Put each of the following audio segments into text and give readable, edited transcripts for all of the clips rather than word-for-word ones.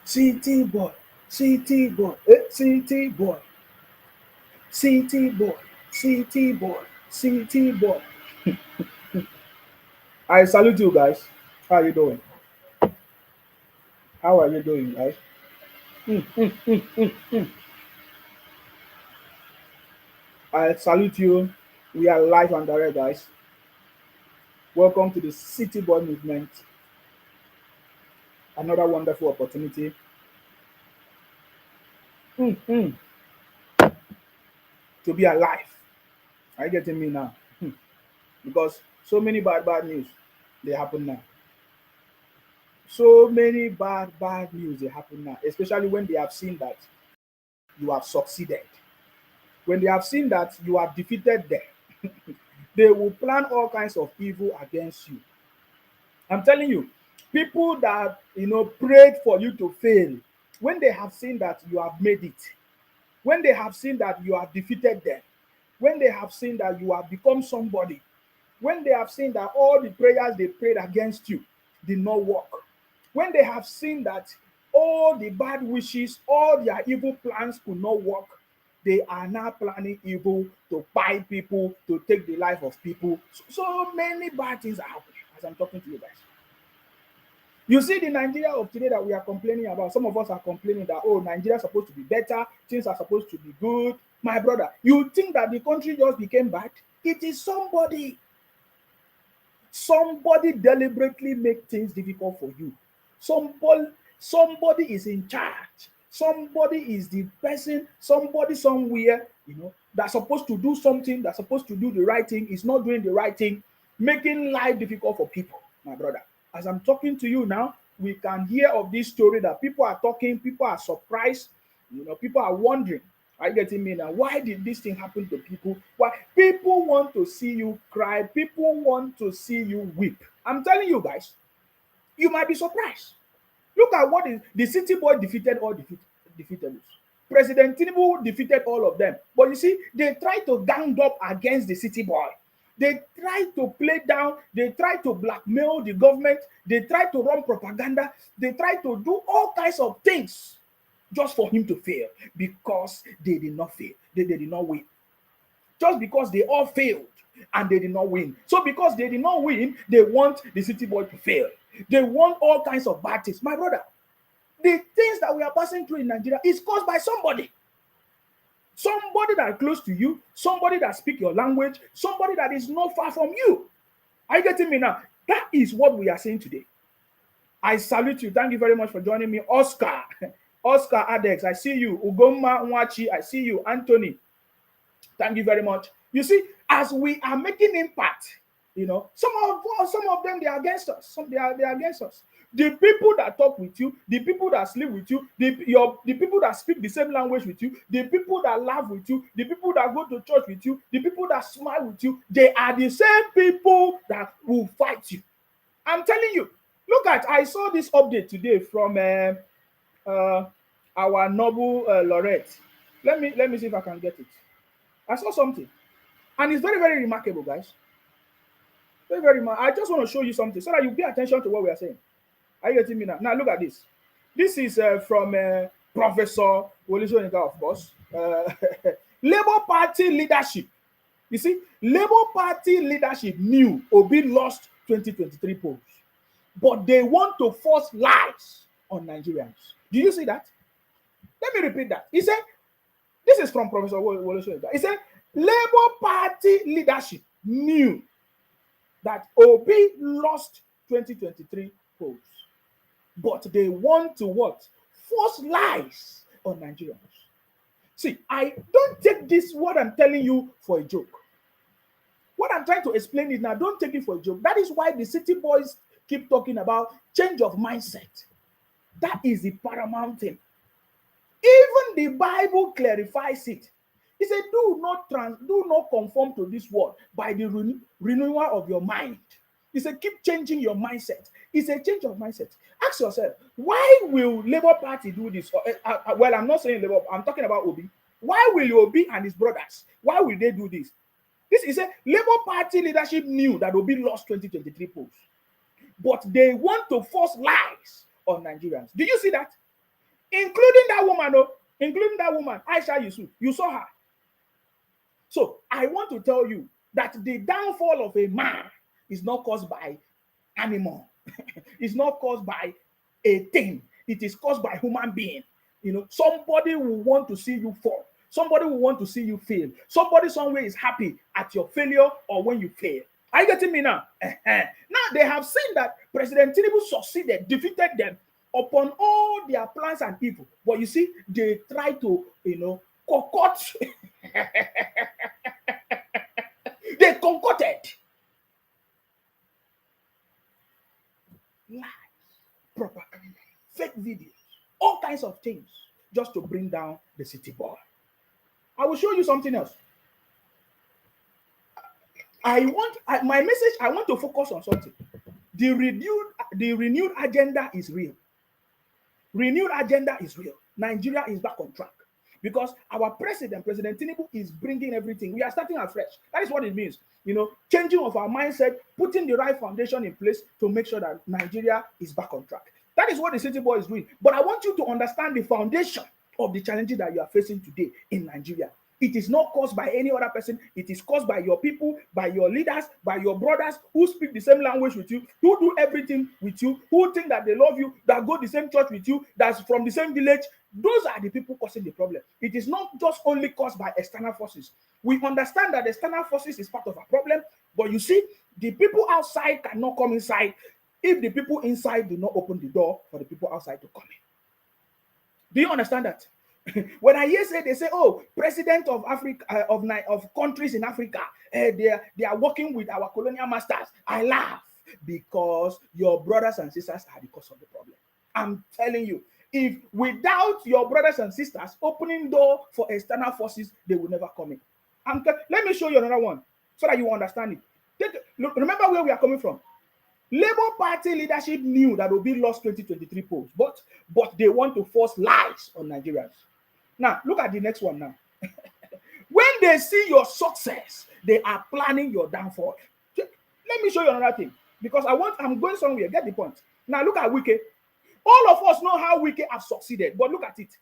City boy, city boy, city boy, city boy, city boy, city boy. I salute you guys. How are you doing? How are you doing, guys? I salute you. We are live and direct, guys. Welcome to the City Boy movement. Another wonderful opportunity to be alive. Are you getting me now? Because so many bad news they happen now. So many bad news they happen now, especially when they have seen that you have succeeded. When they have seen that you have defeated them, they will plan all kinds of evil against you. I'm telling you, people that prayed for you to fail, when they have seen that you have made it, when they have seen that you have defeated them, when they have seen that you have become somebody, when they have seen that all the prayers they prayed against you did not work, when they have seen that all the bad wishes, all their evil plans could not work, they are now planning evil to buy people, to take the life of people. So many bad things are happening as I'm talking to you guys. You see, the Nigeria of today that we are complaining about, some of us are complaining that, oh, Nigeria is supposed to be better, things are supposed to be good. My brother, you think that the country just became bad? It is somebody. Somebody deliberately make things difficult for you. Somebody is in charge. Somebody is the person, somebody somewhere, that's supposed to do something, that's supposed to do the right thing, is not doing the right thing, making life difficult for people, my brother. As I'm talking to you now, we can hear of this story that people are talking, people are surprised, people are wondering. Are you getting me now? Why did this thing happen to people? Why people want to see you cry? People want to see you weep. I'm telling you guys, you might be surprised. Look at what is the city boy defeated all defeated. President Tinubu defeated all of them. But you see, they try to gang up against the city boy. They try to play down, they try to blackmail the government, they try to run propaganda, they try to do all kinds of things just for him to fail because they did not fail. They did not win. Just because they all failed and they did not win. So because they did not win, they want the city boy to fail. They want all kinds of bad things. My brother, the things that we are passing through in Nigeria is caused by somebody. Somebody that is close to you, somebody that speaks your language, somebody that is not far from you. Are you getting me now? That is what we are saying today. I salute you. Thank you very much for joining me. Oscar. Oscar Adex, I see you. Ugoma Nwachi, I see you. Anthony, thank you very much. You see, as we are making impact, some of them they are against us. Some they are against us. The people that talk with you, the people that sleep with you, the people that speak the same language with you, the people that laugh with you, the people that go to church with you, the people that smile with you, they are the same people that will fight you. I'm telling you. Look at, I saw this update today from uh, our noble Lorette. Let me see if I can get it. I saw something, and it's very very remarkable, guys. Very very. I just want to show you something so that you pay attention to what we are saying. Are you getting me now? Now look at this. This is from Professor Wole Soyinka, of course. Labour Party leadership. You see, Labour Party leadership knew Obi lost 2023 polls, but they want to force lies on Nigerians. Do you see that? Let me repeat that. He said, this is from Professor Wole Soyinka. He said, Labour Party leadership knew that Obi lost 2023 polls, but they want to what? Force lies on Nigerians. See, I don't take this, what I'm telling you, for a joke. What I'm trying to explain is now, don't take it for a joke. That is why the city boys keep talking about change of mindset. That is the paramount thing. Even the Bible clarifies it. He said, do not conform to this world by the renewal of your mind. He said, keep changing your mindset. It's a change of mindset. Ask yourself, why will Labour Party do this? Well, I'm not saying Labour, I'm talking about Obi. Why will Obi and his brothers, why will they do this? This is a Labour Party leadership knew that Obi lost 2023 polls, but they want to force lies on Nigerians. Do you see that? including that woman, oh, including that woman, Aisha Yusuf. You saw her. So I want to tell you that the downfall of a man is not caused by animal. It's not caused by a thing. It is caused by human being. Somebody will want to see you fall. Somebody will want to see you fail. Somebody somewhere is happy at your failure or when you fail. Are you getting me now? Now they have seen that President Tinubu succeeded, defeated them upon all their plans and evil. But you see, they try to, concoct. They concocted lies, propaganda, fake videos, all kinds of things just to bring down the city boy. I will show you something else. My message, I want to focus on something. The renewed agenda is real. Renewed agenda is real. Nigeria is back on track because our President Tinubu, is bringing everything. We are starting afresh. That is what it means. Changing of our mindset, putting the right foundation in place to make sure that Nigeria is back on track. That is what the city boy is doing. But I want you to understand the foundation of the challenges that you are facing today in Nigeria. It is not caused by any other person. It is caused by your people, by your leaders, by your brothers who speak the same language with you, who do everything with you, who think that they love you, that go the same church with you, that's from the same village. Those are the people causing the problem. It is not just only caused by external forces. We understand that external forces is part of a problem, but you see, the people outside cannot come inside if the people inside do not open the door for the people outside to come in. Do you understand that? When I hear they say, oh, president of Africa, of countries in Africa, they are working with our colonial masters, I laugh because your brothers and sisters are the cause of the problem. I'm telling you, if without your brothers and sisters opening door for external forces, they will never come in. Let me show you another one so that you understand it. Remember where we are coming from. Labour Party leadership knew that Obi lost 2023 polls, but they want to force lies on Nigerians. Now, look at the next one now. When they see your success, they are planning your downfall. Let me show you another thing, because I'm going somewhere. Get the point. Now, look at Wike. All of us know how Wike have succeeded, but look at it.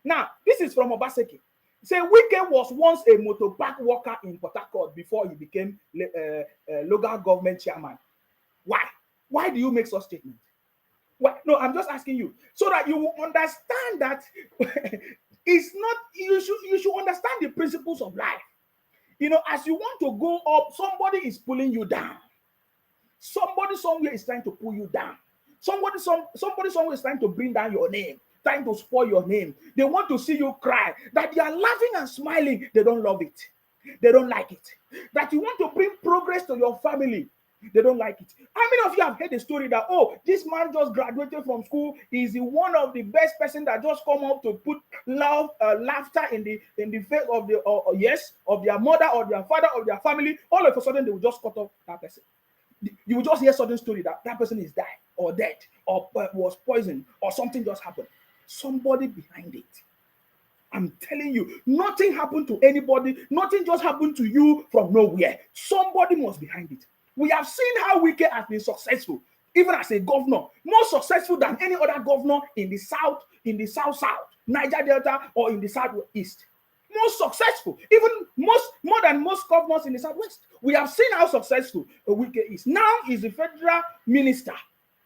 Now, this is from Obaseki. Say Wike was once a motor park worker in Port Harcourt before he became local government chairman. Why? Why do you make such statements? Why? No, I'm just asking you so that you will understand that it's not. You should understand the principles of life. As you want to go up, somebody is pulling you down. Somebody somewhere is trying to pull you down. Somebody somewhere is trying to bring down your name, trying to spoil your name. They want to see you cry. That you are laughing and smiling, they don't love it. They don't like it. That you want to bring progress to your family, they don't like it. How many of you have heard the story that, oh, this man just graduated from school, he's one of the best person that just come up to put laughter in the face of of their mother or their father or their family. All of a sudden they will just cut off that person. You will just hear sudden story that person is died or dead or was poisoned or something just happened. Somebody behind it. I'm telling you, nothing happened to anybody. Nothing just happened to you from nowhere. Somebody was behind it. We have seen how Wike has been successful, even as a governor, more successful than any other governor in the south, south, Niger Delta, or in the southeast. More successful, even more than most governors in the southwest. We have seen how successful Wike is. Now he's the federal minister.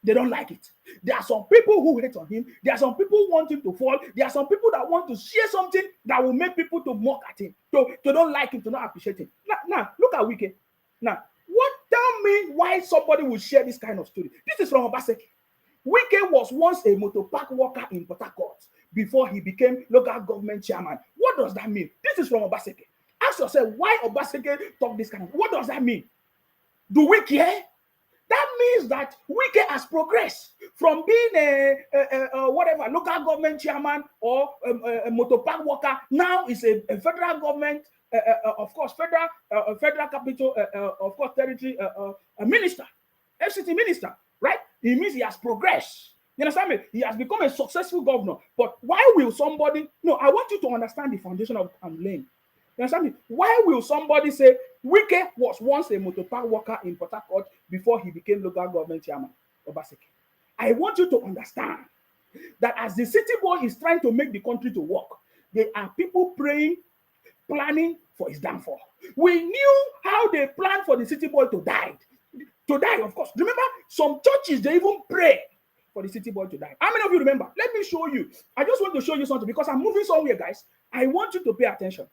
They don't like it. There are some people who hate on him. There are some people who want him to fall. There are some people that want to share something that will make people to mock at him, to don't like him, to not appreciate him. Now look at Wike. Now, tell me why somebody will share this kind of story. This is from Obaseki. Wike was once a motor park worker in Port Harcourt before he became local government chairman. What does that mean? This is from Obaseki. Ask yourself why Obaseki talk this kind of. What does that mean? Do we care? That means that Wike has progressed from being a local government chairman or a motor park worker. Now is a federal government. Of course, federal capital, of course, territory minister, FCT minister, right? It means he has progressed. You understand me? He has become a successful governor. But why will somebody? No, I want you to understand the foundation of I'm laying. You understand me? Why will somebody say Wike was once a motor park worker in Port Harcourt before he became local government chairman? Obaseki. I want you to understand that as the city boy is trying to make the country to work, there are people praying, planning for his downfall. We knew how they planned for the city boy to die. To die, of course. Remember, some churches, they even pray for the city boy to die. How many of you remember? Let me show you. I just want to show you something because I'm moving somewhere, guys. I want you to pay attention.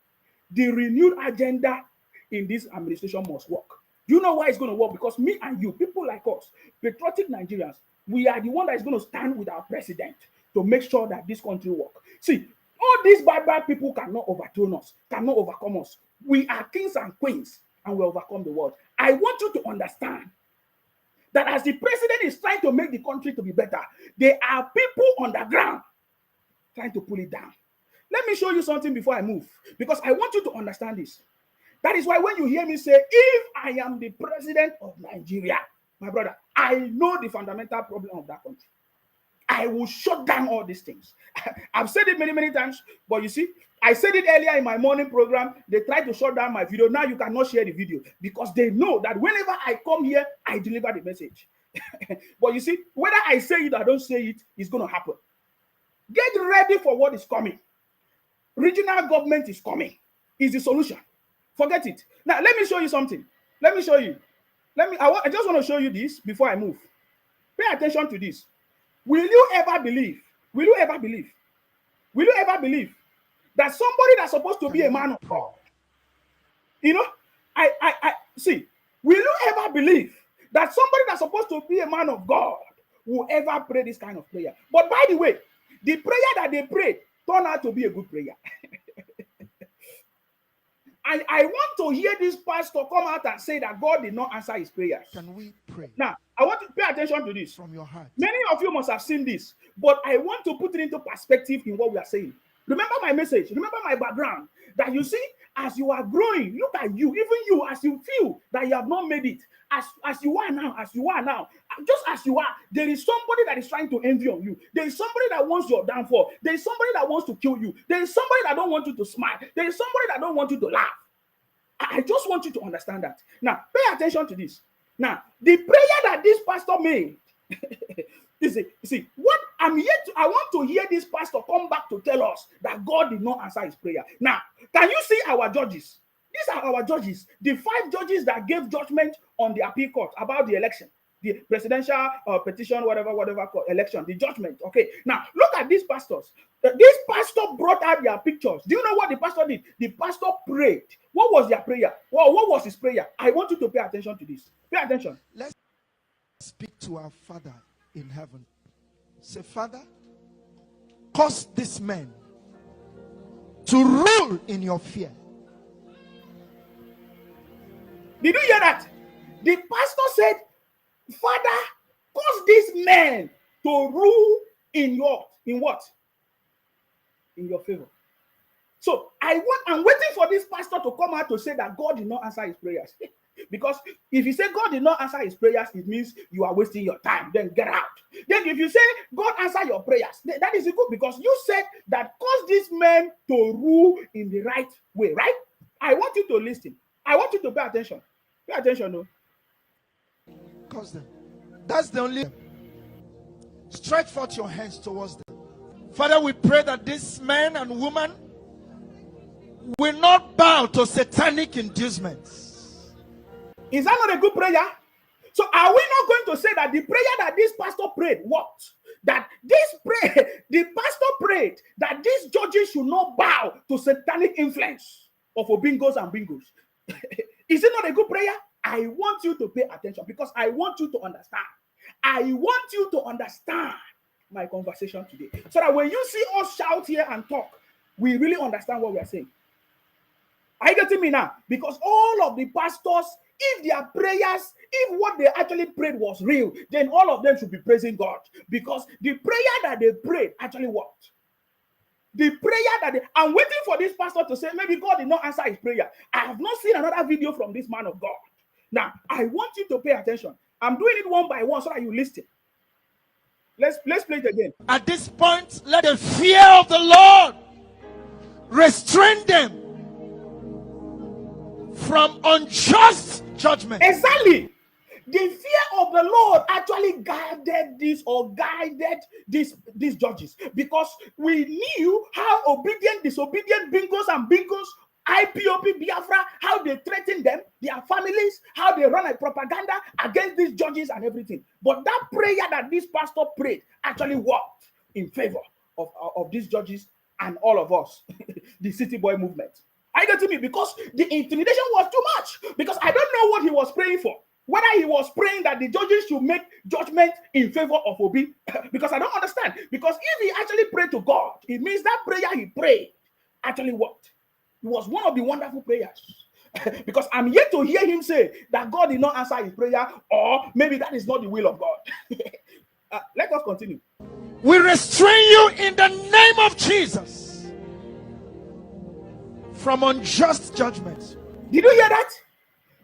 The renewed agenda in this administration must work. You know why it's going to work? Because me and you, people like us, patriotic Nigerians, we are the one that is going to stand with our president to make sure that this country works. See, all these bad people cannot overthrow us, cannot overcome us. We are kings and queens, and we overcome the world. I want you to understand that as the president is trying to make the country to be better, there are people on the ground trying to pull it down. Let me show you something before I move, because I want you to understand this. That is why when you hear me say, if I am the president of Nigeria, my brother, I know the fundamental problem of that country. I will shut down all these things. I've said it many times, but you see, I said it earlier in my morning program. They tried to shut down my video. Now you cannot share the video because they know that whenever I come here, I deliver the message. But you see, whether I say it or I don't say it, it's going to happen. Get ready for what is coming. Regional government is coming. Is the solution. Forget it. Now, let me show you something. Let me show you. I just want to show you this before I move. Pay attention to this. Will you ever believe that somebody that's supposed to be a man of God, you know, I see, will you ever believe that somebody that's supposed to be a man of God will ever pray this kind of prayer? But by the way, the prayer that they prayed turned out to be a good prayer. And I want to hear this pastor come out and say that God did not answer his prayers. Can we pray? Now, I want to pay attention to this. From your heart. Many of you must have seen this, but I want to put it into perspective in what we are saying. Remember my message. Remember my background. That you see, as you are growing, look at you, even you, as you feel that you have not made it, as you are now, just as you are, there is somebody that is trying to envy on you. There is somebody that wants your downfall. There is somebody that wants to kill you. There is somebody that don't want you to smile. There is somebody that don't want you to laugh. I just want you to understand that. Now, pay attention to this. Now, the prayer that this pastor made, you see, what I'm here to, I want to hear this pastor come back to tell us that God did not answer his prayer. Now, can you see our judges? These are our judges, the 5 judges that gave judgment on the appeal court about the election, the presidential petition, whatever election, the judgment. Okay, now look at these pastors. This pastor brought out their pictures. Do you know what the pastor did? The pastor prayed. What was their prayer? Well, what was his prayer? I want you to pay attention to this. Pay attention. Let's speak to our Father in heaven. Say, Father, cause this man to rule in your fear. Did you hear that? The pastor said, Father, cause this man to rule in what? In your favor. So I'm waiting for this pastor to come out to say that God did not answer his prayers. Because if you say God did not answer his prayers, it means you are wasting your time. Then get out. Then if you say God answer your prayers, that is good, because you said that cause this man to rule in the right way, right? I want you to listen. I want you to pay attention. Pay attention, no? Cause them. That's the only. Stretch forth your hands towards them. Father, we pray that this man and woman will not bow to satanic inducements. Is that not a good prayer? So are we not going to say that the prayer that this pastor prayed worked? That the pastor prayed that these judges should not bow to satanic influence of Obingos and Bingos. Is it not a good prayer? I want you to pay attention because I want you to understand. I want you to understand my conversation today. So that when you see us shout here and talk, we really understand what we are saying. Are you getting me now? Because all of the pastors, if their prayers, if what they actually prayed was real, then all of them should be praising God. Because the prayer that they prayed actually worked. The prayer that I'm waiting for this pastor to say, maybe God did not answer his prayer. I have not seen another video from this man of God. Now, I want you to pay attention. I'm doing it one by one so that you listen. Let's play it again. At this point, let the fear of the Lord restrain them from unjust judgment. Exactly. The fear of the Lord actually guided these judges, because we knew how obedient, disobedient, bingos and bingos, IPOP, Biafra, how they threaten them, their families, how they run a propaganda against these judges and everything. But that prayer that this pastor prayed actually worked in favor of these judges and all of us, the City Boy movement. Are you getting me? Because the intimidation was too much. Because I don't know what he was praying for. Whether he was praying that the judges should make judgment in favor of Obi, because I don't understand. Because if he actually prayed to God, it means that prayer he prayed actually worked. It was one of the wonderful prayers. Because I'm yet to hear him say that God did not answer his prayer, or maybe that is not the will of God. Let us continue. We restrain you in the name of Jesus from unjust judgments. Did you hear that?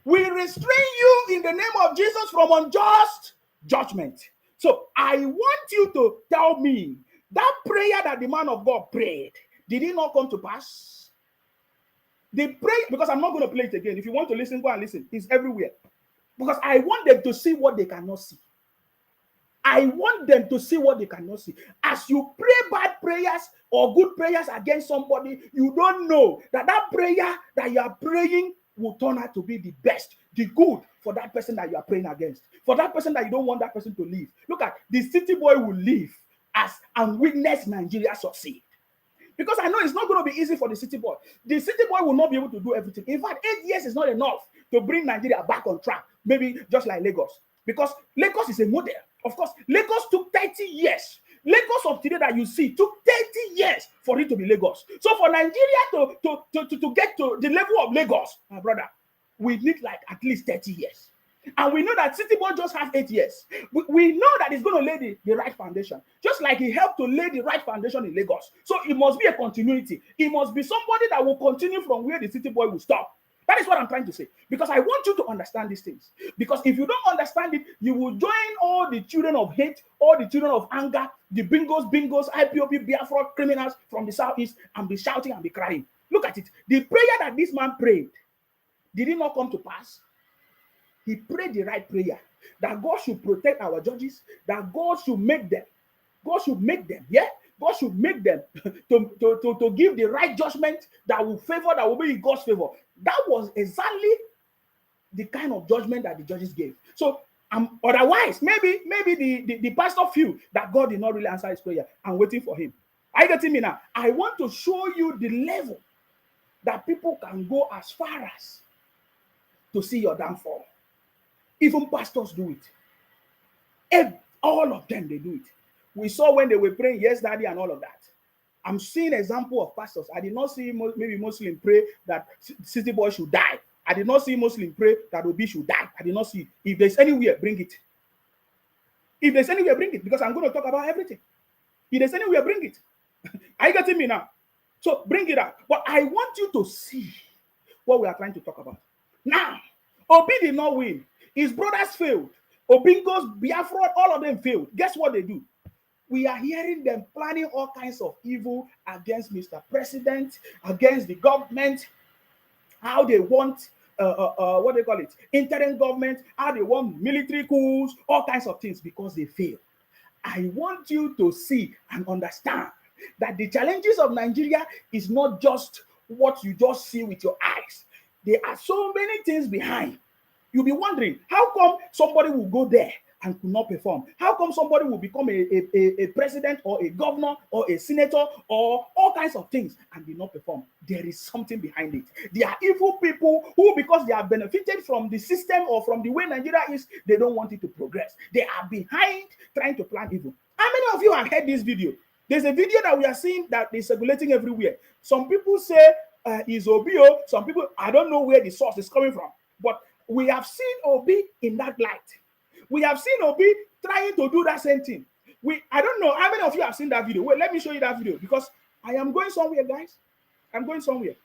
We restrain you in the name of Jesus from unjust judgment. So I want you to tell me that prayer that the man of God prayed, did it not come to pass? The prayer, because I'm not going to play it again. If you want to listen, go and listen. It's everywhere. Because I want them to see what they cannot see. I want them to see what they cannot see. As you pray bad prayers or good prayers against somebody, you don't know that that prayer that you are praying will turn out to be the best, the good for that person that you are praying against, for that person that you don't want that person to leave. Look at the City Boy will leave and witness Nigeria succeed. Because I know it's not going to be easy for the City Boy. The City Boy will not be able to do everything. In fact, 8 years is not enough to bring Nigeria back on track. Maybe just like Lagos. Because Lagos is a model. Of course, Lagos took 30 years. Lagos of today that you see took 30 years for it to be Lagos. So for Nigeria to get to the level of Lagos, my brother, we need like at least 30 years. And we know that City Boy just has 8 years. We know that it's going to lay the right foundation. Just like he helped to lay the right foundation in Lagos. So it must be a continuity. It must be somebody that will continue from where the City Boy will stop. That is what I'm trying to say. Because I want you to understand these things. Because if you don't understand it, you will join all the children of hate, all the children of anger, the bingos, IPOP, Biafra criminals from the southeast, and be shouting and be crying. Look at it. The prayer that this man prayed, did it not come to pass? He prayed the right prayer. That God should protect our judges, that God should make them. God should make them, yeah? God should make them to give the right judgment that will favor, that will be in God's favor. That was exactly the kind of judgment that the judges gave. So otherwise, maybe the pastor feel that God did not really answer his prayer and waiting for him. Are you getting me now? I want to show you the level that people can go as far as to see your downfall. Even pastors do it. And all of them, they do it. We saw when they were praying, yes, daddy, and all of that. I'm seeing example of pastors. I did not see maybe Muslim pray that City Boy should die. I did not see Muslim pray that Obi should die. I did not see. If there's anywhere, bring it. If there's anywhere, bring it. Because I'm going to talk about everything. If there's anywhere, bring it. Are you getting me now? So bring it up. But I want you to see what we are trying to talk about. Now, Obi did not win. His brothers failed. Obingos, Biafra, all of them failed. Guess what they do? We are hearing them planning all kinds of evil against Mr. President, against the government, how they want, what they call it, interim government, how they want military coups, all kinds of things because they fail. I want you to see and understand that the challenges of Nigeria is not just what you just see with your eyes. There are so many things behind. You'll be wondering, how come somebody will go there and could not perform? How come somebody will become a president or a governor or a senator or all kinds of things and did not perform? There is something behind it. There are evil people who, because they are benefited from the system or from the way Nigeria is, they don't want it to progress. They are behind trying to plan evil. How many of you have heard this video? There's a video that we are seeing that is circulating everywhere. Some people say is Obio. Some people, I don't know where the source is coming from, but we have seen Obi in that light. We have seen Obi trying to do that same thing. I don't know how many of you have seen that video. Wait, let me show you that video because I am going somewhere, guys. I'm going somewhere.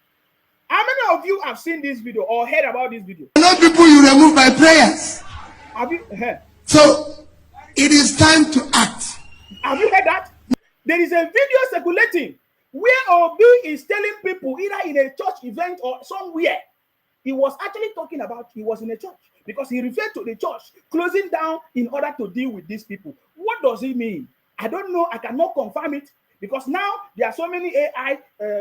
How many of you have seen this video or heard about this video? Not people you remove by prayers. Have you heard? So it is time to act. Have you heard that? There is a video circulating where Obi is telling people either in a church event or somewhere He was actually talking about he was in a church because he referred to the church closing down in order to deal with these people. What does it mean? I don't know. I cannot confirm it because now there are so many AI,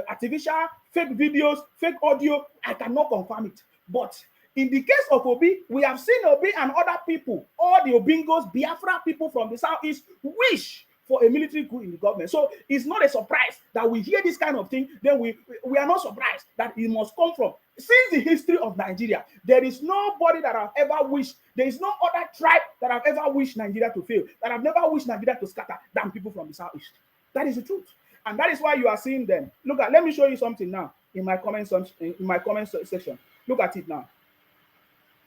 artificial, fake videos, fake audio. I cannot confirm it. But in the case of Obi, we have seen Obi and other people, all the Obingos, Biafra people from the southeast, wish for a military coup in the government. So it's not a surprise that we hear this kind of thing. Then we are not surprised that it must come from. Since the history of Nigeria, there is nobody that have ever wished, there is no other tribe that have ever wished Nigeria to fail, that have never wished Nigeria to scatter than people from the southeast. That is the truth. And that is why you are seeing them. Look at, let me show you something now in my comment section. Look at it now.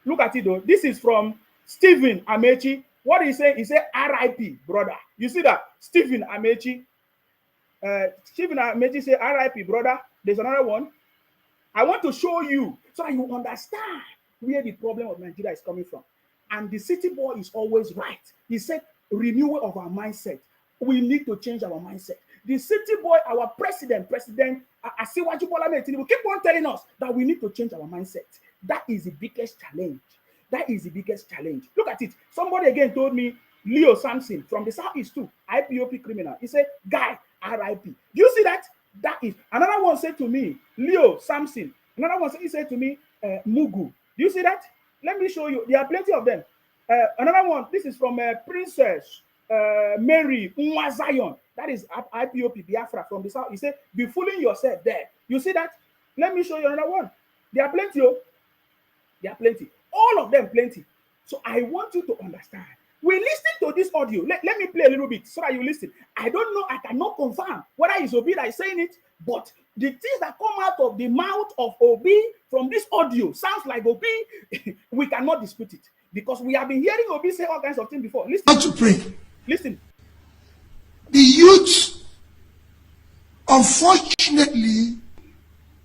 Look at it though. This is from Stephen Amechi. What he say? He said, RIP, brother. You see that? Stephen Amechi. Stephen Amechi say, RIP, brother. There's another one. I want to show you so that you understand where the problem of Nigeria is coming from. And the city boy is always right. He said, renewal of our mindset. We need to change our mindset. The city boy, our president, Asiwaju Bola Ahmed Tinubu, keep on telling us that we need to change our mindset. That is the biggest challenge. That is the biggest challenge. Look at it. Somebody again told me, Leo Samson from the southeast too, IPOP criminal. He said, guy, RIP. Do you see that? That is. Another one said to me, Leo Samson. Another one said, he said to me, Mugu. Do you see that? Let me show you. There are plenty of them. Another one, this is from Princess Mary Nwa Zion. That is IPOP Biafra from the south. He said, be fooling yourself there. You see that? Let me show you another one. There are plenty. Oh. There are plenty. All of them plenty. So I want you to understand. We listen to this audio. Let me play a little bit so that you listen. I don't know. I cannot confirm whether it's Obi that is saying it, but the things that come out of the mouth of Obi from this audio sounds like Obi. We cannot dispute it because we have been hearing Obi say all kinds of things before. Listen. How to pray. Listen. The youth, unfortunately,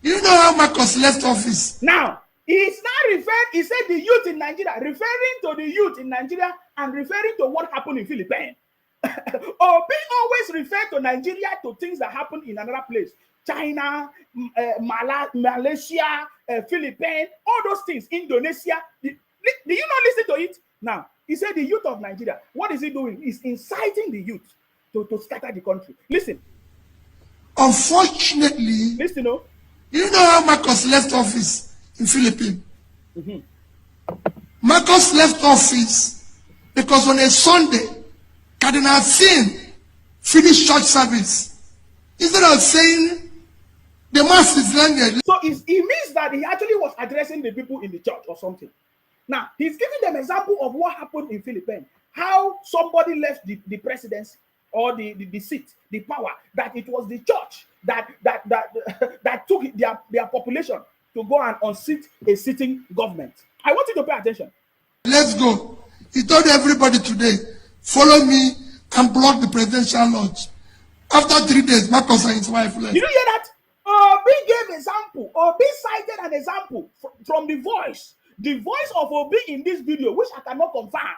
you know how Marcus left office. Now, he's now referring, he said the youth in Nigeria, referring to the youth in Nigeria and referring to what happened in Philippines. Obi always refer to Nigeria to things that happen in another place. China, Malaysia, Philippines, all those things, Indonesia. Do you not listen to it? Now, he said the youth of Nigeria, what is he doing? He's inciting the youth to scatter the country. Listen. Unfortunately, listen, oh. You know how Marcos left office in Philippines? Mm-hmm. Marcos left office because on a Sunday, Cardinal Sin finished church service. Instead of saying the mass is landed. So it means that he actually was addressing the people in the church or something. Now, he's giving them example of what happened in Philippines. How somebody left the presidency or the seat, the power, that it was the church that took their population to go and unseat a sitting government. I want you to pay attention. Let's go. He told everybody today, follow me and block the presidential lodge. After 3 days, Marcos and his wife left. Did you hear that? Obi gave example. Obi cited an example from the voice. The voice of Obi in this video, which I cannot confirm.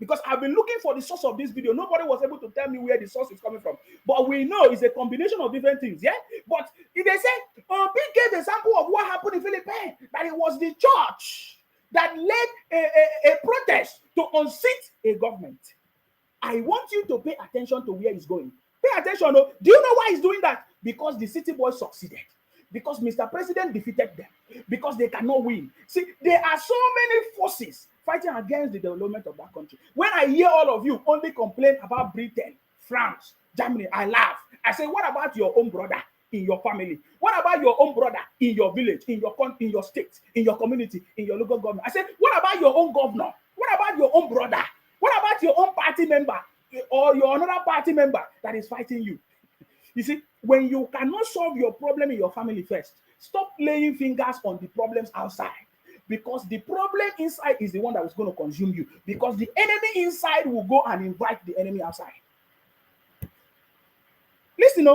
Because I've been looking for the source of this video. Nobody was able to tell me where the source is coming from. But we know it's a combination of different things, yeah? But if they say, Obi gave example of what happened in Philippines, that it was the church that led a protest to unseat a government. I want you to pay attention to where he's going. Pay attention. Do you know why he's doing that? Because the city boys succeeded. Because Mr. President defeated them. Because they cannot win. See, there are so many forces fighting against the development of that country. When I hear all of you only complain about Britain, France, Germany, I laugh. I say, what about your own brother in your family? What about your own brother in your village, in your state, in your community, in your local government? I say, what about your own governor? What about your own brother? What about your own party member or your another party member that is fighting you? You see, when you cannot solve your problem in your family first, stop laying fingers on the problems outside. Because the problem inside is the one that is going to consume you. Because the enemy inside will go and invite the enemy outside. Listen,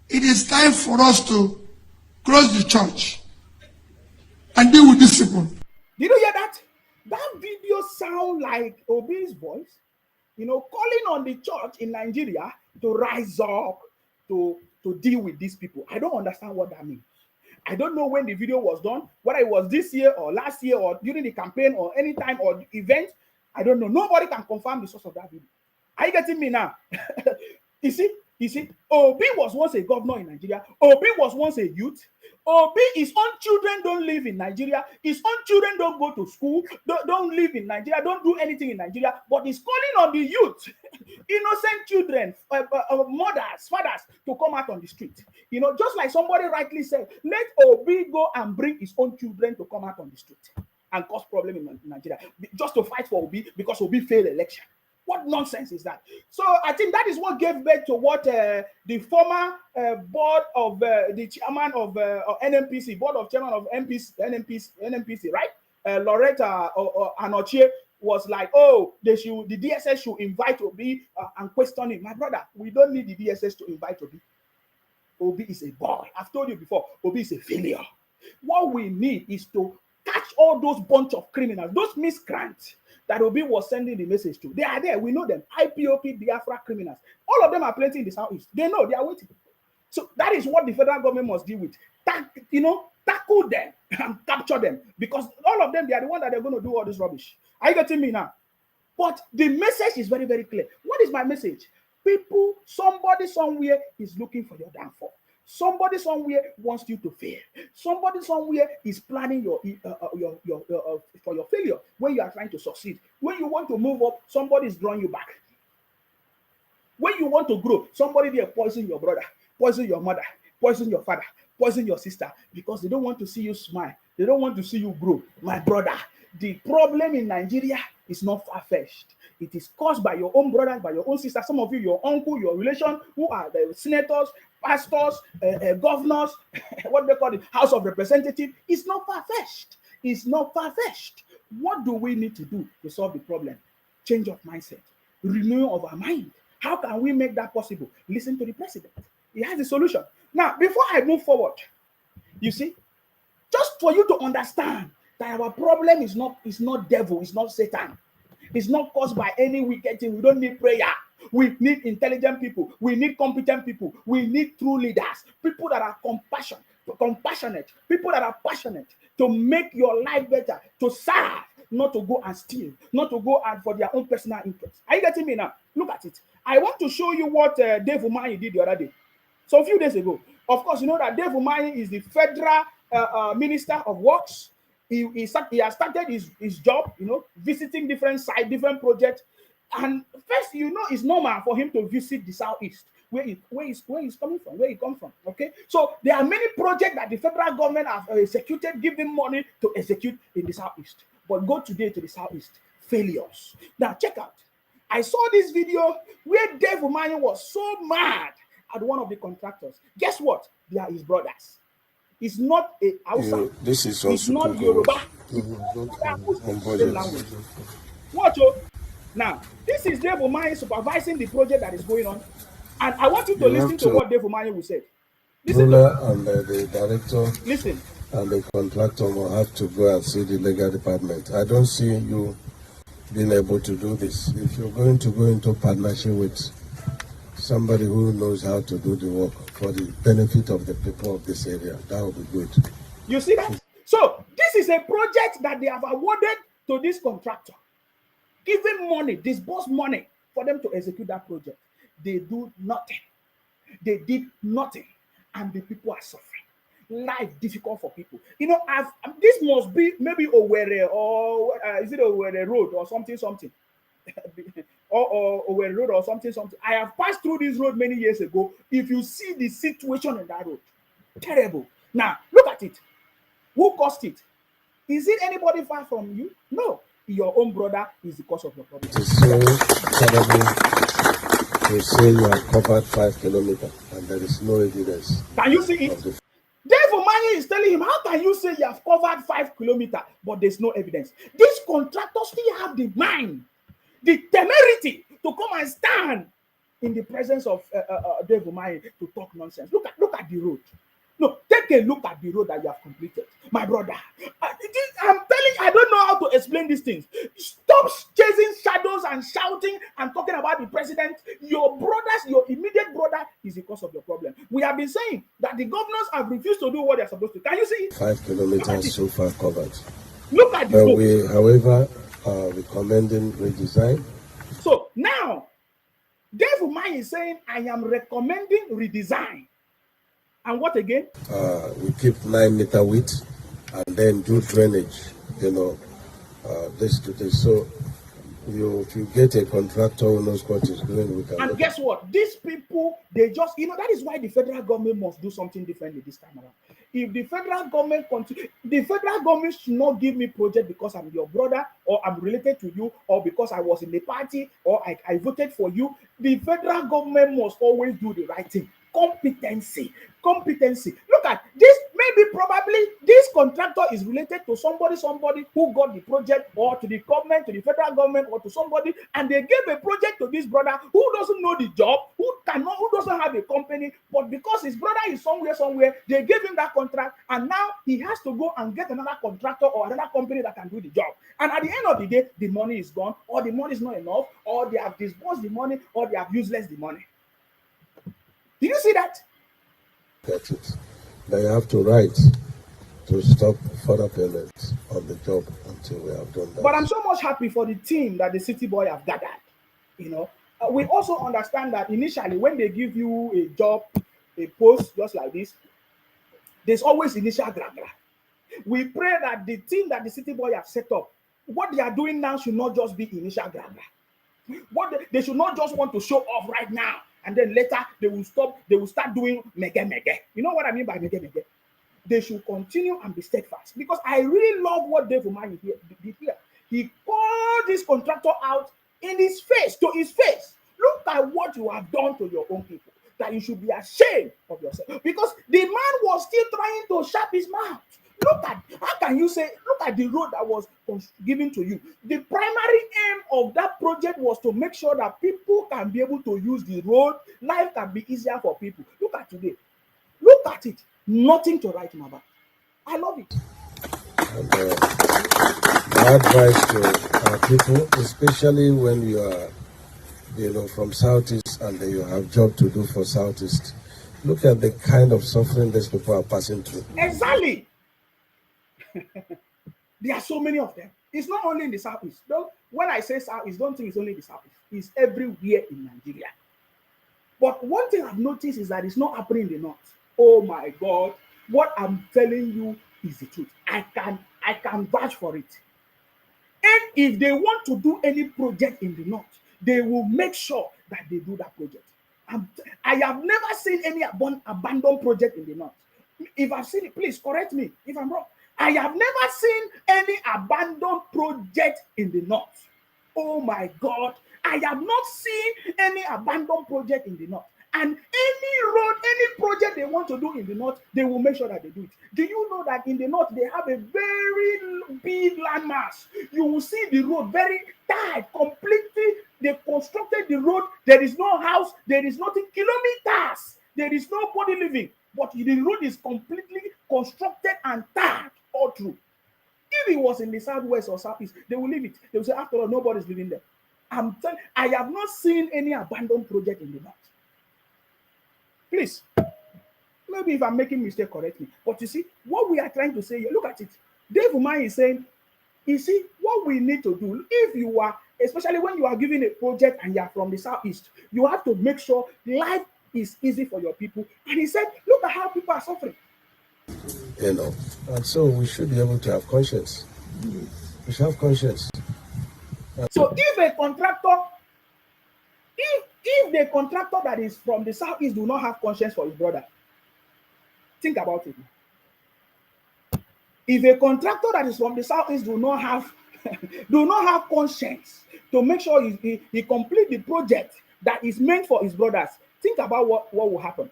It is time for us to close the church and deal with these people. Did you hear that? That video sound like Obi's voice, calling on the church in Nigeria to rise up to deal with these people. I don't understand what that means. I don't know when the video was done, whether it was this year or last year or during the campaign or any time or the event. I don't know. Nobody can confirm the source of that video. Are you getting me now? You see, Obi was once a governor in Nigeria. Obi was once a youth. Obi, his own children don't live in Nigeria. His own children don't go to school, don't live in Nigeria, don't do anything in Nigeria. But he's calling on the youth, innocent children, mothers, fathers, to come out on the street. Just like somebody rightly said, let Obi go and bring his own children to come out on the street and cause problem in Nigeria just to fight for Obi because Obi failed election. What nonsense is that? So I think that is what gave birth to what the former board of the chairman of NNPC, board of chairman of NNPC, right? Loretta Anochie was like, oh, the DSS should invite Obi and question him. My brother, we don't need the DSS to invite Obi. Obi is a boy. I've told you before, Obi is a failure. What we need is to catch all those bunch of criminals, those miscreants that Obi was sending the message to. They are there. We know them. IPOP, Biafra criminals. All of them are plenty in the southeast. They know. They are waiting. So that is what the federal government must deal with. Tackle them and capture them, because all of them, they are the ones that are going to do all this rubbish. Are you getting me now? But the message is very, very clear. What is my message? People, somebody somewhere is looking for your downfall. Somebody somewhere wants you to fail. Somebody somewhere is planning for your failure when you are trying to succeed. When you want to move up, somebody is drawing you back. When you want to grow, somebody there poison your brother, poison your mother, poison your father, poison your sister, because they don't want to see you smile. They don't want to see you grow. My brother, the problem in Nigeria is not far-fetched. It is caused by your own brothers, by your own sister. Some of you, your uncle, your relation, who are the senators, pastors, governors, what they call it, House of Representatives. It's not far-fetched. It's not far-fetched. What do we need to do to solve the problem? Change of mindset, renewal of our mind. How can we make that possible? Listen to the president. He has the solution. Now, before I move forward, you see, just for you to understand that our problem is not devil, it's not Satan. It's not caused by any wicked thing. We don't need prayer. We need intelligent people. We need competent people. We need true leaders. People that are compassionate. People that are passionate to make your life better, to serve, not to go and steal, not to go and for their own personal interest. Are you getting me now? Look at it. I want to show you what Dave Umahi did the other day. So a few days ago. Of course, you know that Dave Umahi is the federal minister of works. He has started his job, visiting different sites, different projects. And first, it's normal for him to visit the southeast, where he's coming from, where he comes from. Okay, so there are many projects that the federal government have executed, give them money to execute in the southeast. But go today to the southeast, failures. Now check out. I saw this video where Dave Umahi was so mad at one of the contractors. Guess what? They are his brothers. It's not a Hausa. This is also it's not Yoruba. Watch out. Now, this is Dave Umahi supervising the project that is going on. And I want you to listen to what Dave Umahi will say. Ruler and the director Listen. and the contractor will have to go and see the legal department. I don't see you being able to do this. If you're going to go into partnership with somebody who knows how to do the work for the benefit of the people of this area, that would be good. You see that? So this is a project that they have awarded to this contractor, giving money, disburse money for them to execute that project. They do nothing. They did nothing, and the people are suffering. Life difficult for people. This must be maybe Owerri, or is it Owerri Road or something? or Owerri Road or something. I have passed through this road many years ago. If you see the situation in that road, terrible. Now look at it. Who caused it? Is it anybody far from you? No. Your own brother is the cause of your problem. It is so terrible to say you have covered 5 kilometers and there is no evidence. Can you see it? Dave Umahi is telling him, how can you say you have covered 5 kilometers, but there's no evidence? These contractors still have the mind, the temerity to come and stand in the presence of Dave Umahi to talk nonsense. Look at the road. No, take a look at the road that you have completed. My brother, I'm telling you, I don't know how to explain these things. Stop chasing shadows and shouting and talking about the president. Your brothers, your immediate brother is the cause of your problem. We have been saying that the governors have refused to do what they're supposed to. Can you see it? 5 kilometers so far covered. Look at the But scope. we, however, are recommending redesign. So now, Dave Umahi is saying, I am recommending redesign. And what again? We keep 9-meter width and then do drainage, this to this. So if you get a contractor who knows what he's doing, we can. And guess what? These people, they just, that is why the federal government must do something differently this time around. If the federal government the federal government should not give me project because I'm your brother or I'm related to you or because I was in the party or I voted for you. The federal government must always do the right thing. Competency. Look at this. Maybe probably this contractor is related to somebody who got the project, or to the government, to the federal government, or to somebody, and they gave a project to this brother who doesn't know the job, who doesn't have a company, but because his brother is somewhere, they gave him that contract, and now he has to go and get another contractor or another company that can do the job. And at the end of the day, the money is gone, or the money is not enough, or they have disbursed the money, or they have useless the money. Did you see that? Get it. They have to write to stop further payments on the job until we have done that. But I'm so much happy for the team that the City Boy have gathered. We also understand that initially when they give you a job, a post just like this, there's always initial gra-gra. We pray that the team that the City Boy have set up, what they are doing now should not just be initial gra-gra. They should not just want to show off right now, and then later they will start doing mega. You know what I mean by mega? They should continue and be steadfast, because I really love what Dave Umahi did here. He called this contractor out to his face. Look at what you have done to your own people, that you should be ashamed of yourself, because the man was still trying to shut his mouth. How can you say, look at the road that was given to you. The primary aim of that project was to make sure that people can be able to use the road. Life can be easier for people. Look at today. Look at it. Nothing to write about. I love it. And my advice to our people, especially when you are, from Southeast and you have job to do for Southeast, look at the kind of suffering these people are passing through. Exactly. There are so many of them. It's not only in the Southeast. When I say Southeast, don't think it's only the Southeast. It's everywhere in Nigeria. But one thing I've noticed is that it's not happening in the North. Oh my God. What I'm telling you is the truth. I can vouch for it. And if they want to do any project in the North, they will make sure that they do that project. I have never seen any abandoned project in the North. If I've seen it, please correct me if I'm wrong. I have never seen any abandoned project in the North. Oh my God. I have not seen any abandoned project in the North. And any road, any project they want to do in the North, they will make sure that they do it. Do you know that in the North, they have a very big landmass? You will see the road very tight, completely. They constructed the road. There is no house. There is nothing. Kilometers. There is nobody living. But the road is completely constructed and tarred all through. If it was in the Southwest or Southeast, they will leave it. They will say, after all, nobody's living there. I'm telling you, I have not seen any abandoned project in the North. Please, maybe if I'm making mistake, correct me. But you see, what we are trying to say here, look at it. Dave Umahi is saying, you see, what we need to do, if you are, especially when you are given a project and you are from the Southeast, you have to make sure life is easy for your people. And he said, look at how people are suffering. And so we should be able to have conscience. We should have conscience. So if a contractor, if the contractor that is from the Southeast do not have conscience for his brother, think about it. If a contractor that is from the Southeast do not have conscience to make sure he complete the project that is meant for his brothers, think about what will happen.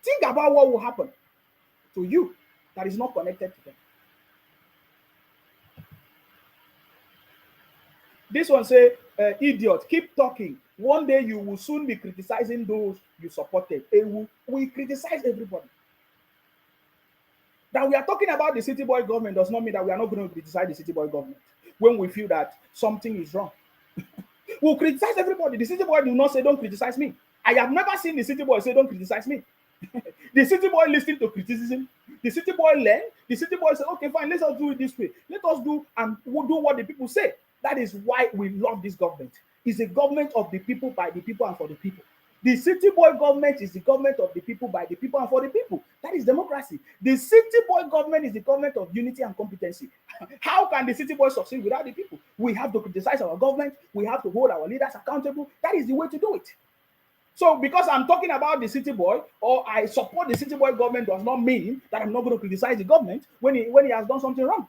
Think about what will happen to you that is not connected to them. This one say, idiot, keep talking. One day you will soon be criticizing those you supported. We criticize everybody. That we are talking about the city boy government does not mean that we are not going to criticize the city boy government when we feel that something is wrong. We'll criticize everybody. The city boy do not say, don't criticize me. I have never seen the city boy say, don't criticize me. The city boy listen to criticism. The city boy learn. The city boy say, okay, fine, let's do it this way. Let us do and we'll do what the people say. That is why we love this government. It's a government of the people, by the people, and for the people. The city boy government is the government of the people, by the people, and for the people. That is democracy. The city boy government is the government of unity and competency. How can the city boy succeed without the people? We have to criticize our government. We have to hold our leaders accountable. That is the way to do it. So because I'm talking about the city boy, or I support the city boy government, does not mean that I'm not going to criticize the government when he has done something wrong.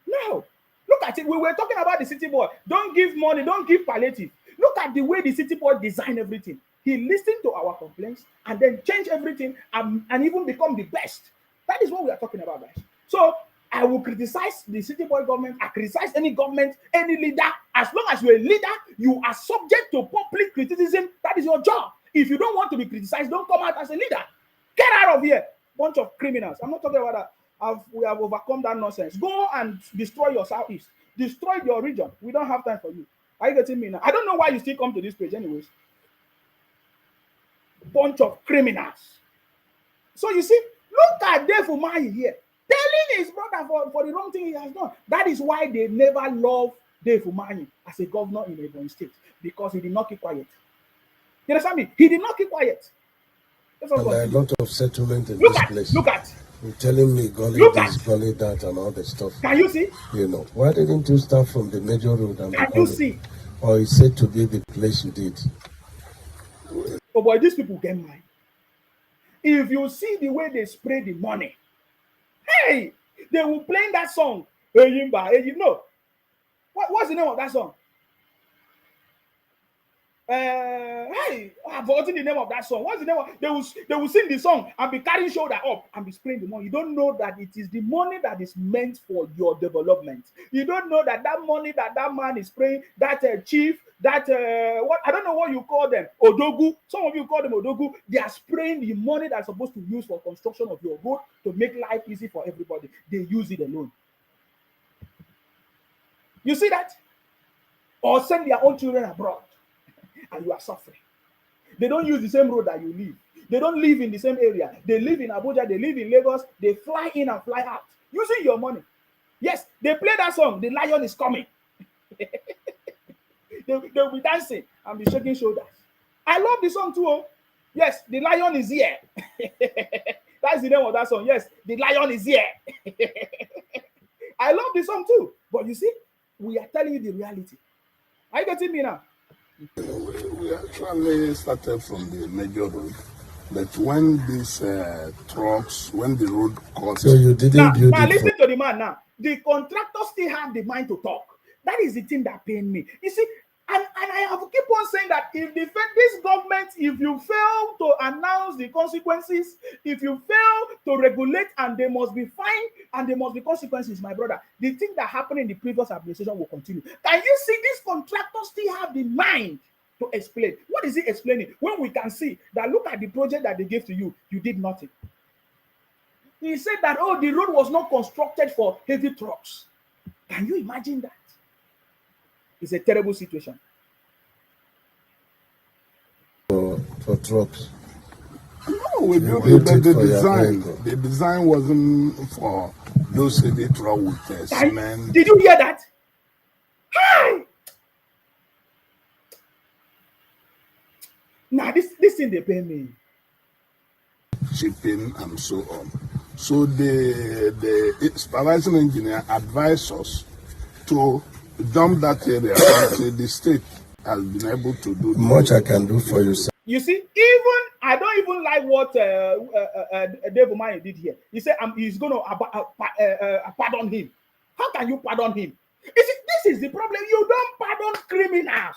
No. Look at it. We were talking about the city boy. Don't give money. Don't give palliative. Look at the way the city boy designed everything. He listened to our complaints and then changed everything and even become the best. That is what we are talking about, guys. So I will criticize the city boy government. I criticize any government, any leader. As long as you're a leader, you are subject to public criticism. That is your job. If you don't want to be criticized, don't come out as a leader. Get out of here. Bunch of criminals. I'm not talking about that. We have overcome that nonsense. Go and destroy your southeast. Destroy your region. We don't have time for you. Are you getting me now? I don't know why you still come to this page anyways. Bunch of criminals. So you see, look at Dave Umahi here. Telling his brother for the wrong thing he has done. That is why they never love Dave Umahi as a governor in Ebonyi State. Because he did not keep quiet. You understand me? He did not keep quiet. And there are a lot of settlement in Look this at, place. look at. You're telling me gully Look this, at. gully that, and all the stuff. Can you see? You know, why didn't you start from the major road and Can you see? Or is said to be the place you did? Oh boy, these people get mine. If you see the way they spray the money, hey, they will play that song. Hey, you know. What's the name of that song? Hey, I've forgotten the name of that song. What's the name of they will sing the song and be carrying shoulder up and be spraying the money. You don't know that it is the money that is meant for your development. You don't know that money that man is spraying, that chief, that what I don't know what you call them, Odogu. Some of you call them Odogu. They are spraying the money that's supposed to use for construction of your road to make life easy for everybody. They use it alone. You see that? Or send their own children abroad. And you are suffering. They don't use the same road that you live. They don't live in the same area. They live in Abuja. They live in Lagos. They fly in and fly out using your money. Yes, they play that song. The lion is coming. They'll be dancing and be shaking shoulders. I love the song too. Oh. Yes, the lion is here. That's the name of that song. Yes, the lion is here. I love the song too. But you see, we are telling you the reality. Are you getting me now? We actually started from the major road, but when these trucks, when the road cuts... So you didn't build now it listen to the man now. The contractors still have the mind to talk. That is the thing that pained me. You see, and I have to keep on saying that if this government, if you fail to announce the consequences, if you fail to regulate, and there must be fine and there must be consequences, my brother, the thing that happened in the previous administration will continue. Can you see these contractors still have the mind to explain? What is he explaining? When we can see that, look at the project that they gave to you, you did nothing. He said that, oh, the road was not constructed for heavy trucks. Can you imagine that? It's a terrible situation. for trucks. No, we built it, but the design wasn't for those heavy trucks with cement. Did you hear that? Hi! Now this thing they pay me. Shipping and so on. So the supervising engineer advised us to dump that area until the state has been able to do much I can do for you, sir. You see, even I don't even like what Dave Umahi did here. He said he's going to pardon him. How can you pardon him? You see, this is the problem. You don't pardon criminals.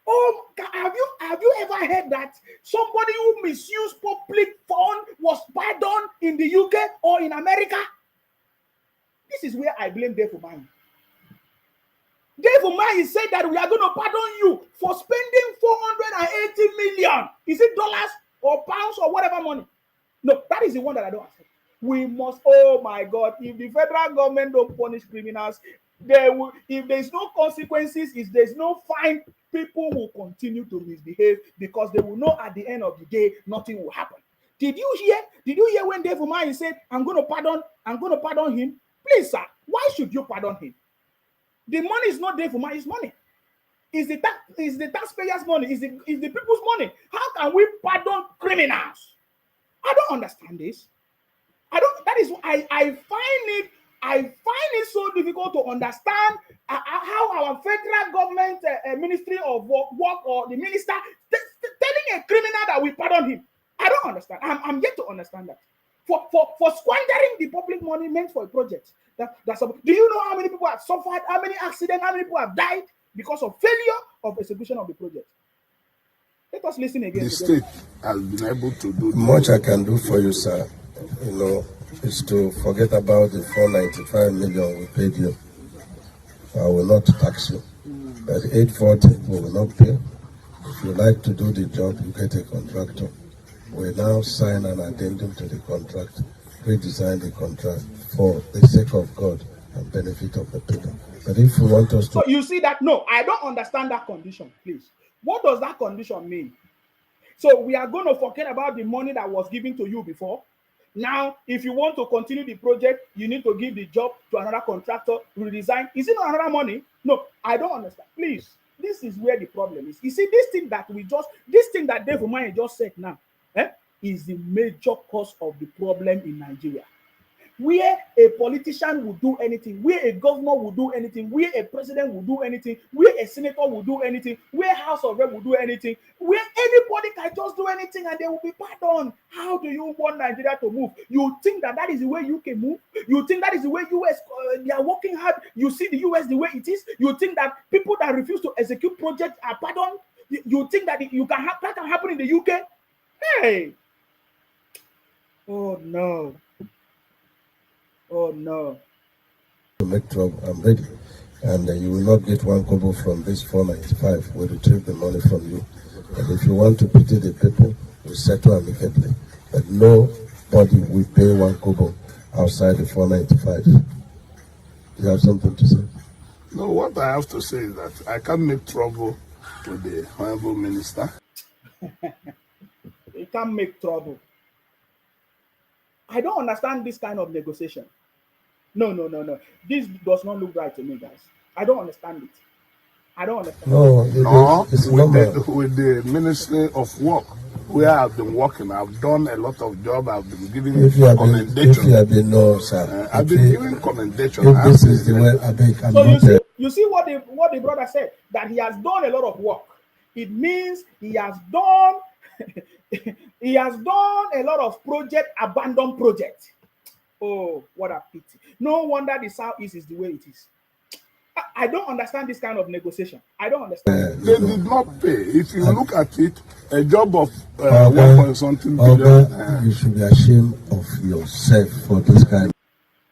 Oh, have you ever heard that somebody who misused public fund was pardoned in the UK or in America? This is where I blame Dave Umahi. Dave Umahi said that we are going to pardon you for spending 480 million. Is it dollars or pounds or whatever money? No, that is the one that I don't accept. We must, oh my God, if the federal government don't punish criminals, there will, if there's no consequences, if there's no fine, people will continue to misbehave because they will know at the end of the day nothing will happen. Did you hear when Dave Umahi said, I'm going to pardon him? Please, sir, why should you pardon him? The money is not Dave Umahi's money. It's the taxpayers' money. It's the people's money. How can we pardon criminals? I don't understand this. That is why I find it so difficult to understand how our federal government Ministry of Work or the minister telling a criminal that we pardon him. I don't understand. I'm yet to understand that. For squandering the public money meant for a project. Do you know how many people have suffered, how many accidents, how many people have died because of failure of execution of the project? Let us listen again. The state has been able to do much. I can do for you, sir, is to forget about the 495 million we paid you. I will not tax you. But 840 we will not pay. If you like to do the job, you get a contractor. We now sign an addendum to the contract, redesign the contract for the sake of God and benefit of the people. But if you want us to... So you see that? No, I don't understand that condition, please. What does that condition mean? So we are going to forget about the money that was given to you before. Now, if you want to continue the project, you need to give the job to another contractor, redesign. Is it not another money? No, I don't understand. Please, this is where the problem is. You see, this thing that Dave Umahi just said now, is the major cause of the problem in Nigeria. Where a politician will do anything, where a governor will do anything, where a president will do anything, where a senator will do anything, where House of Rep will do anything, where anybody can just do anything and they will be pardoned. How do you want Nigeria to move? You think that is the way UK move? You think that is the way US, they are working hard? You see the US the way it is? You think that people that refuse to execute projects are pardoned? You think that that can happen in the UK? Hey! Oh no. Oh no. To make trouble, I'm ready. And you will not get one kobo from this 495. We'll retrieve the money from you. And if you want to pity the people, we'll settle amicably. But nobody will pay one kobo outside the 495. You have something to say? No, what I have to say is that I can't make trouble to the Honorable Minister. You can't make trouble. I don't understand this kind of negotiation. No. This does not look right to me, guys. I don't understand it. I don't understand. No, it's with the Ministry of Work, where I've been working, I've done a lot of job. I've been giving commendation. I've been giving commendation. If this is the way I beg, I'm so not you see what the brother said, that he has done a lot of work. It means he has done he has done a lot of abandoned project. Oh, what a pity. No wonder the Southeast is the way it is. I don't understand this kind of negotiation. I don't understand. They did not pay. If you look at it, a job of 1.something billion. You should be ashamed of yourself for this kind.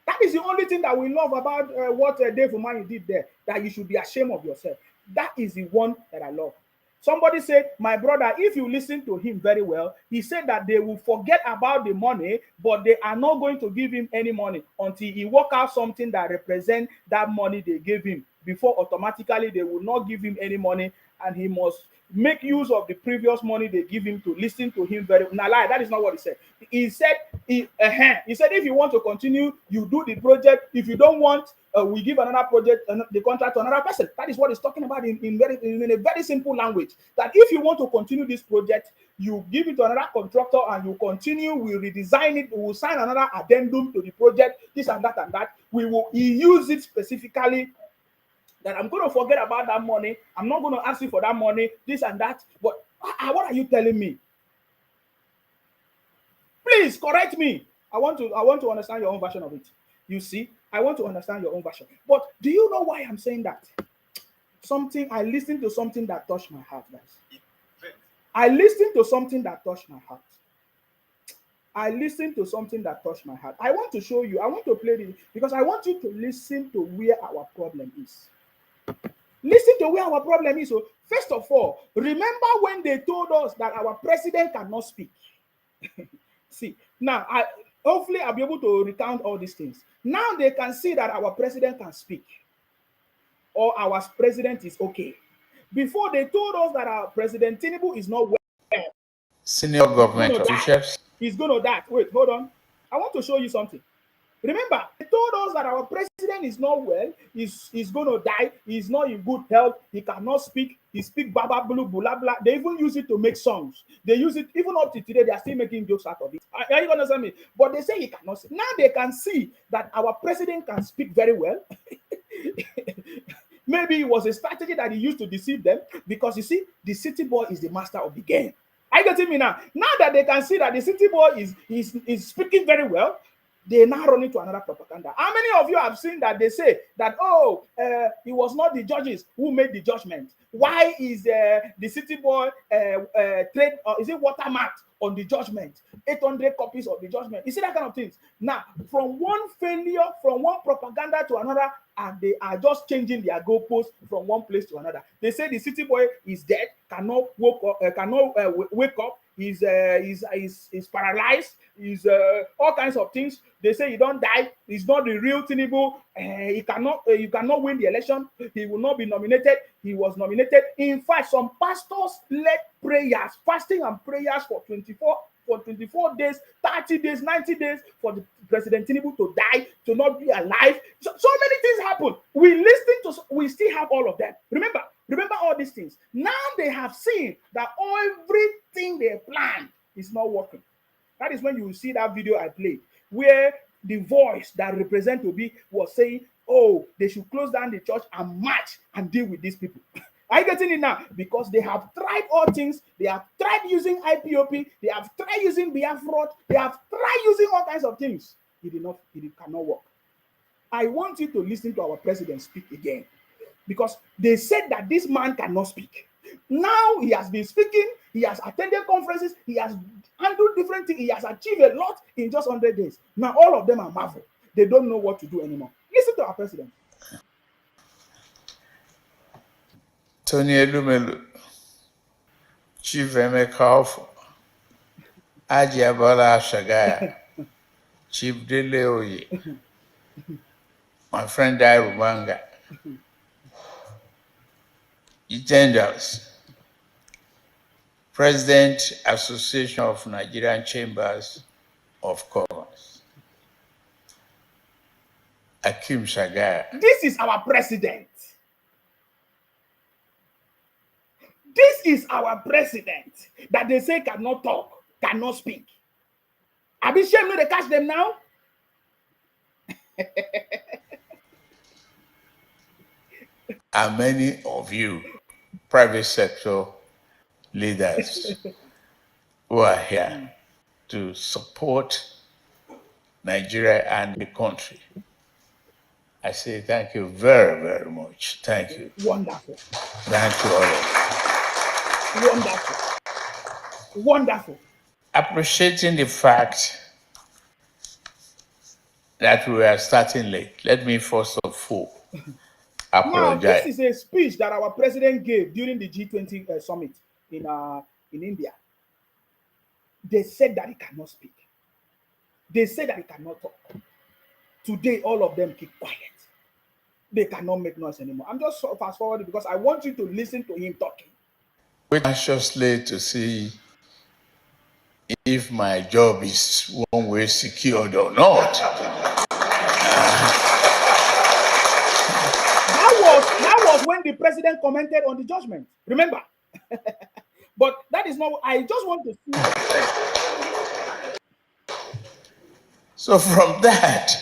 That is the only thing that we love about what Dave Umahi did there, that you should be ashamed of yourself. That is the one that I love. Somebody said, my brother, if you listen to him very well, he said that they will forget about the money, but they are not going to give him any money until he work out something that represents that money they gave him. Before, automatically, they will not give him any money, and he must make use of the previous money they give him to listen to him very well. Now, that is not what he said. He said, if you want to continue, you do the project. If you don't want, we give another project, the contract to another person. That is what he's talking about in a very simple language. That if you want to continue this project, you give it to another contractor and you continue, we redesign it, we will sign another addendum to the project, this and that and that. He use it specifically that I'm going to forget about that money. I'm not going to ask you for that money, this and that. But what are you telling me? Please correct me. I want to understand your own version of it. You see, I want to understand your own version. But do you know why I'm saying that? I listened to something that touched my heart, guys. I listened to something that touched my heart. I want to show you. I want to play this because I want you to listen to where our problem is. Listen to where our problem is. So, first of all, remember when they told us that our president cannot speak. See, now, Hopefully, I'll be able to recount all these things. Now they can see that our president can speak, or our president is okay. Before, they told us that our president Tinubu is not well. Senior government He's gonna die. officials. He's gonna die. Wait, hold on. I want to show you something. Remember, they told us that our president is not well, he's going to die, he's not in good health, he cannot speak, he speak baba blah blah blah. They even use it to make songs. They use it even up to today, they are still making jokes out of it. Are you understand me? But they say he cannot speak. Now they can see that our president can speak very well. Maybe it was a strategy that he used to deceive them, because you see, the city boy is the master of the game. Are you getting me now? Now that they can see that the city boy is speaking very well, they now run into another propaganda. How many of you have seen that they say that, oh, it was not the judges who made the judgment? Why is the city boy trade, is it watermarked on the judgment? 800 copies of the judgment. You see that kind of things. Now, from one failure, from one propaganda to another, and they are just changing their goalposts from one place to another. They say the city boy is dead, cannot wake up, is paralyzed, is all kinds of things. They say he don't die, he's not the real Tinubu, he cannot you cannot win the election, he will not be nominated, he was nominated. In fact, some pastors led prayers, fasting and prayers for 24 days, 30 days, 90 days for the President Tinubu to die, to not be alive. So many things happen. We still have all of them. Remember all these things. Now they have seen that everything they planned is not working. That is when you see that video I played, where the voice that represents Obi was saying, oh, they should close down the church and march and deal with these people. Are you getting it now? Because they have tried all things. They have tried using IPOP. They have tried using Biafra. They have tried using all kinds of things. It cannot work. I want you to listen to our president speak again, because they said that this man cannot speak. Now he has been speaking. He has attended conferences. He has handled different things. He has achieved a lot in just 100 days. Now all of them are marvel. They don't know what to do anymore. Listen to our president. Tony Elumelu, Chief Emeka Ofo, Haji Abola Shagaya, Chief Dele Oye, my friend Dairu Banga, Generals, President Association of Nigerian Chambers of Commerce, Akim Shagaya. This is our president. This is our president that they say cannot talk, cannot speak. Are we ashamed to catch them now? And many of you, private sector leaders, who are here to support Nigeria and the country, I say thank you very, very much. Thank you. Wonderful. Thank you all of you. Wonderful. Wonderful. Appreciating the fact that we are starting late, let me first of all apologize. Now, this is a speech that our president gave during the G20 summit in India. They said that he cannot speak. They said that he cannot talk. Today, all of them keep quiet. They cannot make noise anymore. I'm just fast forwarding because I want you to listen to him talking. Wait anxiously to see if my job is one way secured or not. That was when the president commented on the judgment. Remember? But that is not. I just want to see. So from that,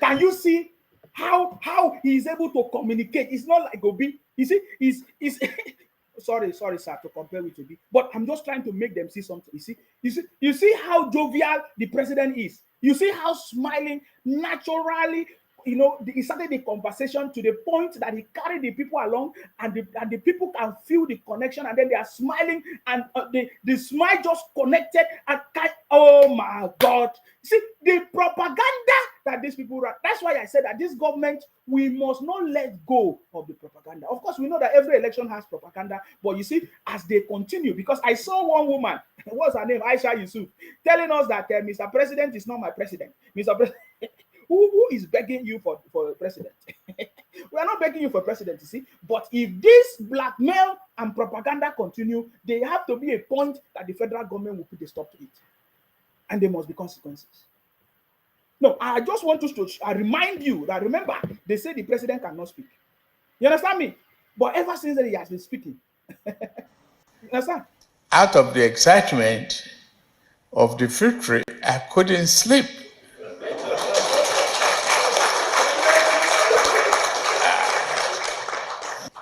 can you see how he is able to communicate? It's not like Obi. You see, he's sorry, sir, to compare with Obi. But I'm just trying to make them see something. You see how jovial the president is. You see how smiling, naturally he started the conversation to the point that he carried the people along, and the people can feel the connection, and then they are smiling, and the smile just connected. And oh my God, see the propaganda that these people run. That's why I said that this government, we must not let go of the propaganda. Of course, we know that every election has propaganda, but you see, as they continue, because I saw one woman, what's her name, Aisha Yusuf, telling us that Mr. President is not my president. Mr. President. Who is begging you for president? We are not begging you for president, you see. But if this blackmail and propaganda continue, there have to be a point that the federal government will put a stop to it. And there must be consequences. No, I just want to remind you that, remember, they say the president cannot speak. You understand me? But ever since then, he has been speaking. You understand? Out of the excitement of the victory, I couldn't sleep.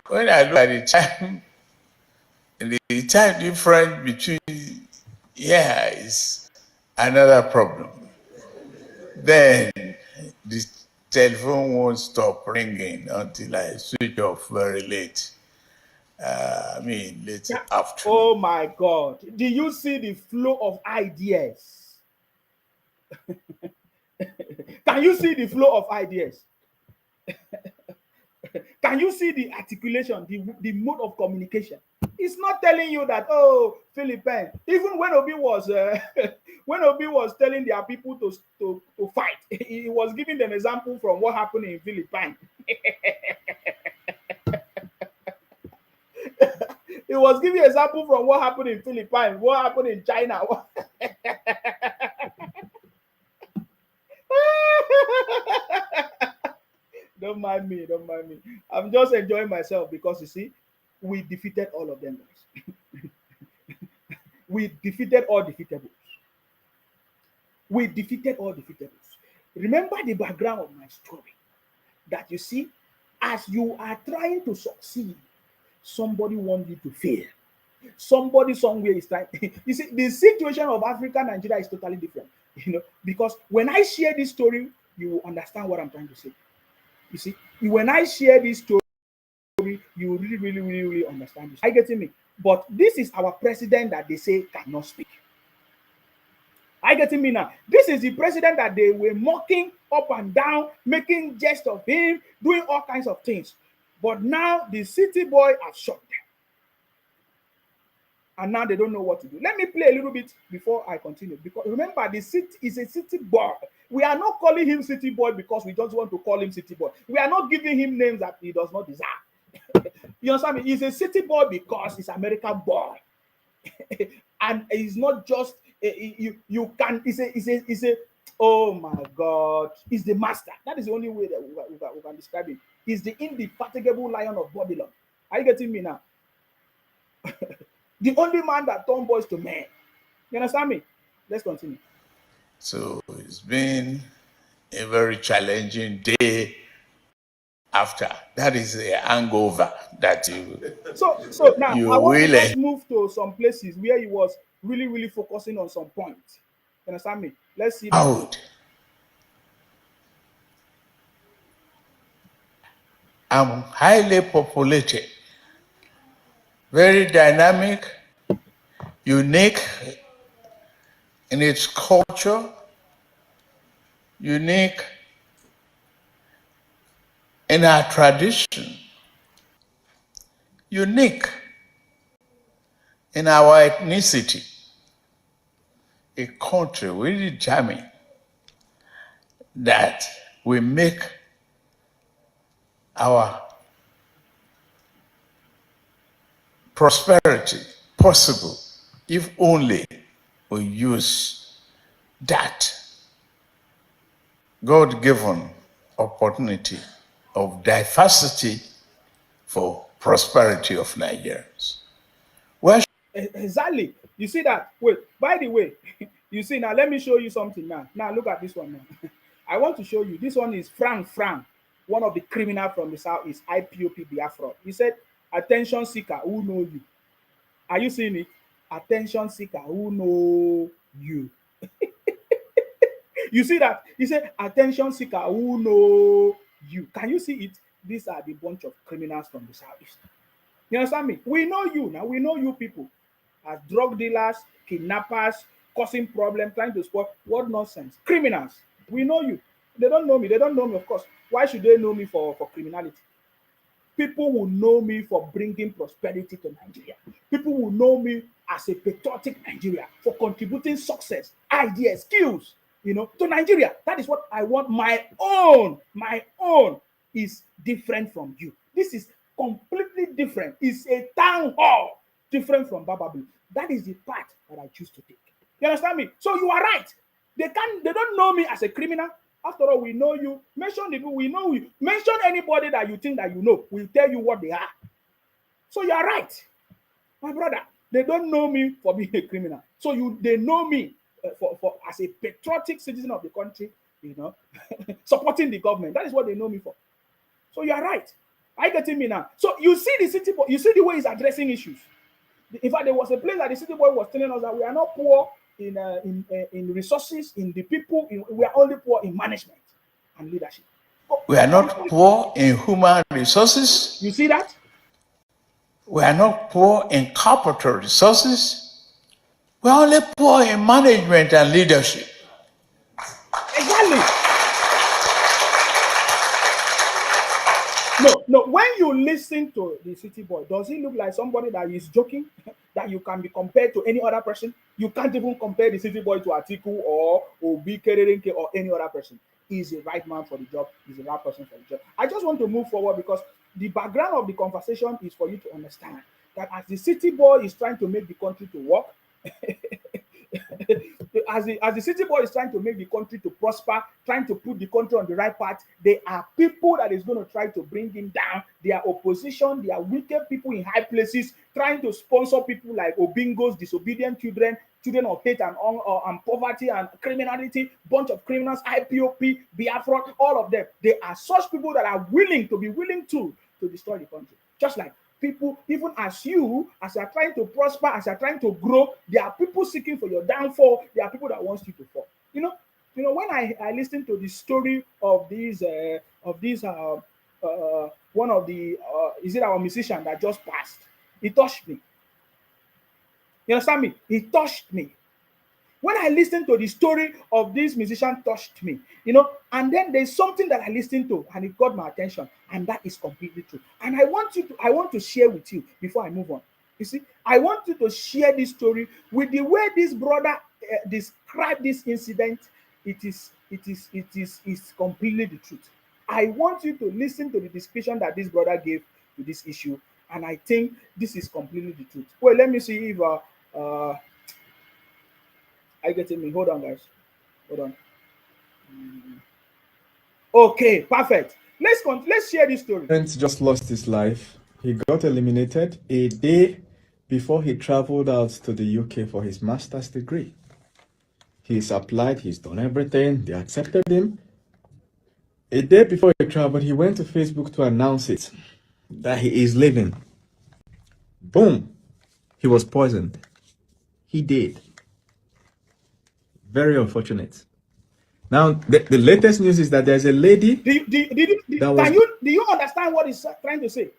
When I look at the time difference between here is another problem. Then the telephone won't stop ringing until I switch off very late. Late afternoon. Oh my God. Do you see the flow of ideas? Can you see the flow of ideas? Can you see the articulation, the mode of communication? It's not telling you that, oh, Philippines. Even when Obi was telling their people to fight, he was giving them example from what happened in Philippines. He was giving example from what happened in Philippines, what happened in China. Don't mind me. I'm just enjoying myself because, you see, we defeated all of them, guys. We defeated all defeatables. Remember the background of my story. That, you see, as you are trying to succeed, somebody wants you to fail. Somebody somewhere is trying. You see, the situation of Africa, Nigeria is totally different. Because when I share this story, you will understand what I'm trying to say. You see, when I share this story, you really understand this. Are you getting me? But this is our president that they say cannot speak. Are you getting me now? This is the president that they were mocking up and down, making jest of him, doing all kinds of things. But now the city boy has shot them. And now they don't know what to do. Let me play a little bit before I continue. Because remember, the city is a city boy. We are not calling him city boy because we just want to call him city boy. We are not giving him names that he does not deserve. You understand me? He's a city boy because he's American boy. And he's not just you can. He's a oh my God. He's the master. That is the only way that we can describe him. He's the indefatigable lion of Babylon. Are you getting me now? The only man that turned boys to men. You understand me? Let's continue. So it's been a very challenging day after. That is the hangover that you. So now I want to just move to some places where he was really focusing on some points. You understand me? Let's see. Out. I'm highly populated, very dynamic, unique in its culture, unique in our tradition, unique in our ethnicity. A country really determined that we make our prosperity possible if only we use that God-given opportunity of diversity for prosperity of Nigerians. Well, exactly. You see that? Wait, by the way, you see now, let me show you something now. Now look at this one now. I want to show you. This one is Frank, one of the criminals from the south is IPOP Biafra. He said, attention seeker, who know you? Are you seeing it? Attention seeker, who know you? You see that? He said, attention seeker who know you. Can you see it? These are the bunch of criminals from the southeast. You understand me? We know you now. We know you people as drug dealers, kidnappers, causing problems, trying to spoil. What nonsense. Criminals. We know you. They don't know me. They don't know me, of course. Why should they know me for criminality? People will know me for bringing prosperity to Nigeria. People will know me as a patriotic Nigeria for contributing success, ideas, skills, to Nigeria. That is what I want. My own is different from you. This is completely different. It's a town hall different from Bababu. That is the path that I choose to take. You understand me? So you are right. They don't know me as a criminal. After all, we know you. Mention the people we know you. Mention anybody that you think that you know. We'll tell you what they are. So you are right, my brother. They don't know me for being a criminal. So they know me for as a patriotic citizen of the country, supporting the government. That is what they know me for. So you are right. Are you getting me now? So you see the city boy. You see the way he's addressing issues. In fact, there was a place that the city boy was telling us that we are not poor in resources, in the people. We are only poor in management and leadership. We are not poor in human resources. You see that? We are not poor in capital resources. We are only poor in management and leadership. Exactly. No. When you listen to the city boy, does he look like somebody that is joking? That you can be compared to any other person? You can't even compare the city boy to Atiku or Obi Kererenke or any other person. He's the right man for the job. He's the right person for the job. I just want to move forward because the background of the conversation is for you to understand that as the city boy is trying to make the country to work, as the city boy is trying to make the country to prosper, trying to put the country on the right path, there are people that is going to try to bring him down. There are opposition, there are wicked people in high places trying to sponsor people like Obingos, disobedient children of hate and poverty and criminality, bunch of criminals, IPOP, Biafra, all of them. There are such people that are willing to destroy the country. Just like people, even as you are trying to prosper, as you're trying to grow, there are people seeking for your downfall. There are people that want you to fall. When I listen to the story of one of the is it our musician that just passed? It touched me. You understand me? It touched me. When I listened to the story of this musician, touched me, and then there's something that I listened to and it got my attention, and that is completely true. And I want to share with you before I move on. You see, I want you to share this story with the way this brother described this incident. It is completely the truth. I want you to listen to the description that this brother gave to this issue, and I think this is completely the truth. Well, let me see if are you getting me? Hold on, guys. Hold on. Okay, perfect. Let's share this story. Prince just lost his life. He got eliminated a day before he traveled out to the UK for his master's degree. He's applied, he's done everything, they accepted him. A day before he traveled, he went to Facebook to announce it, that he is leaving. Boom! He was poisoned. He did. Very unfortunate. Now, the latest news is that there's a lady. Do you understand what he's trying to say?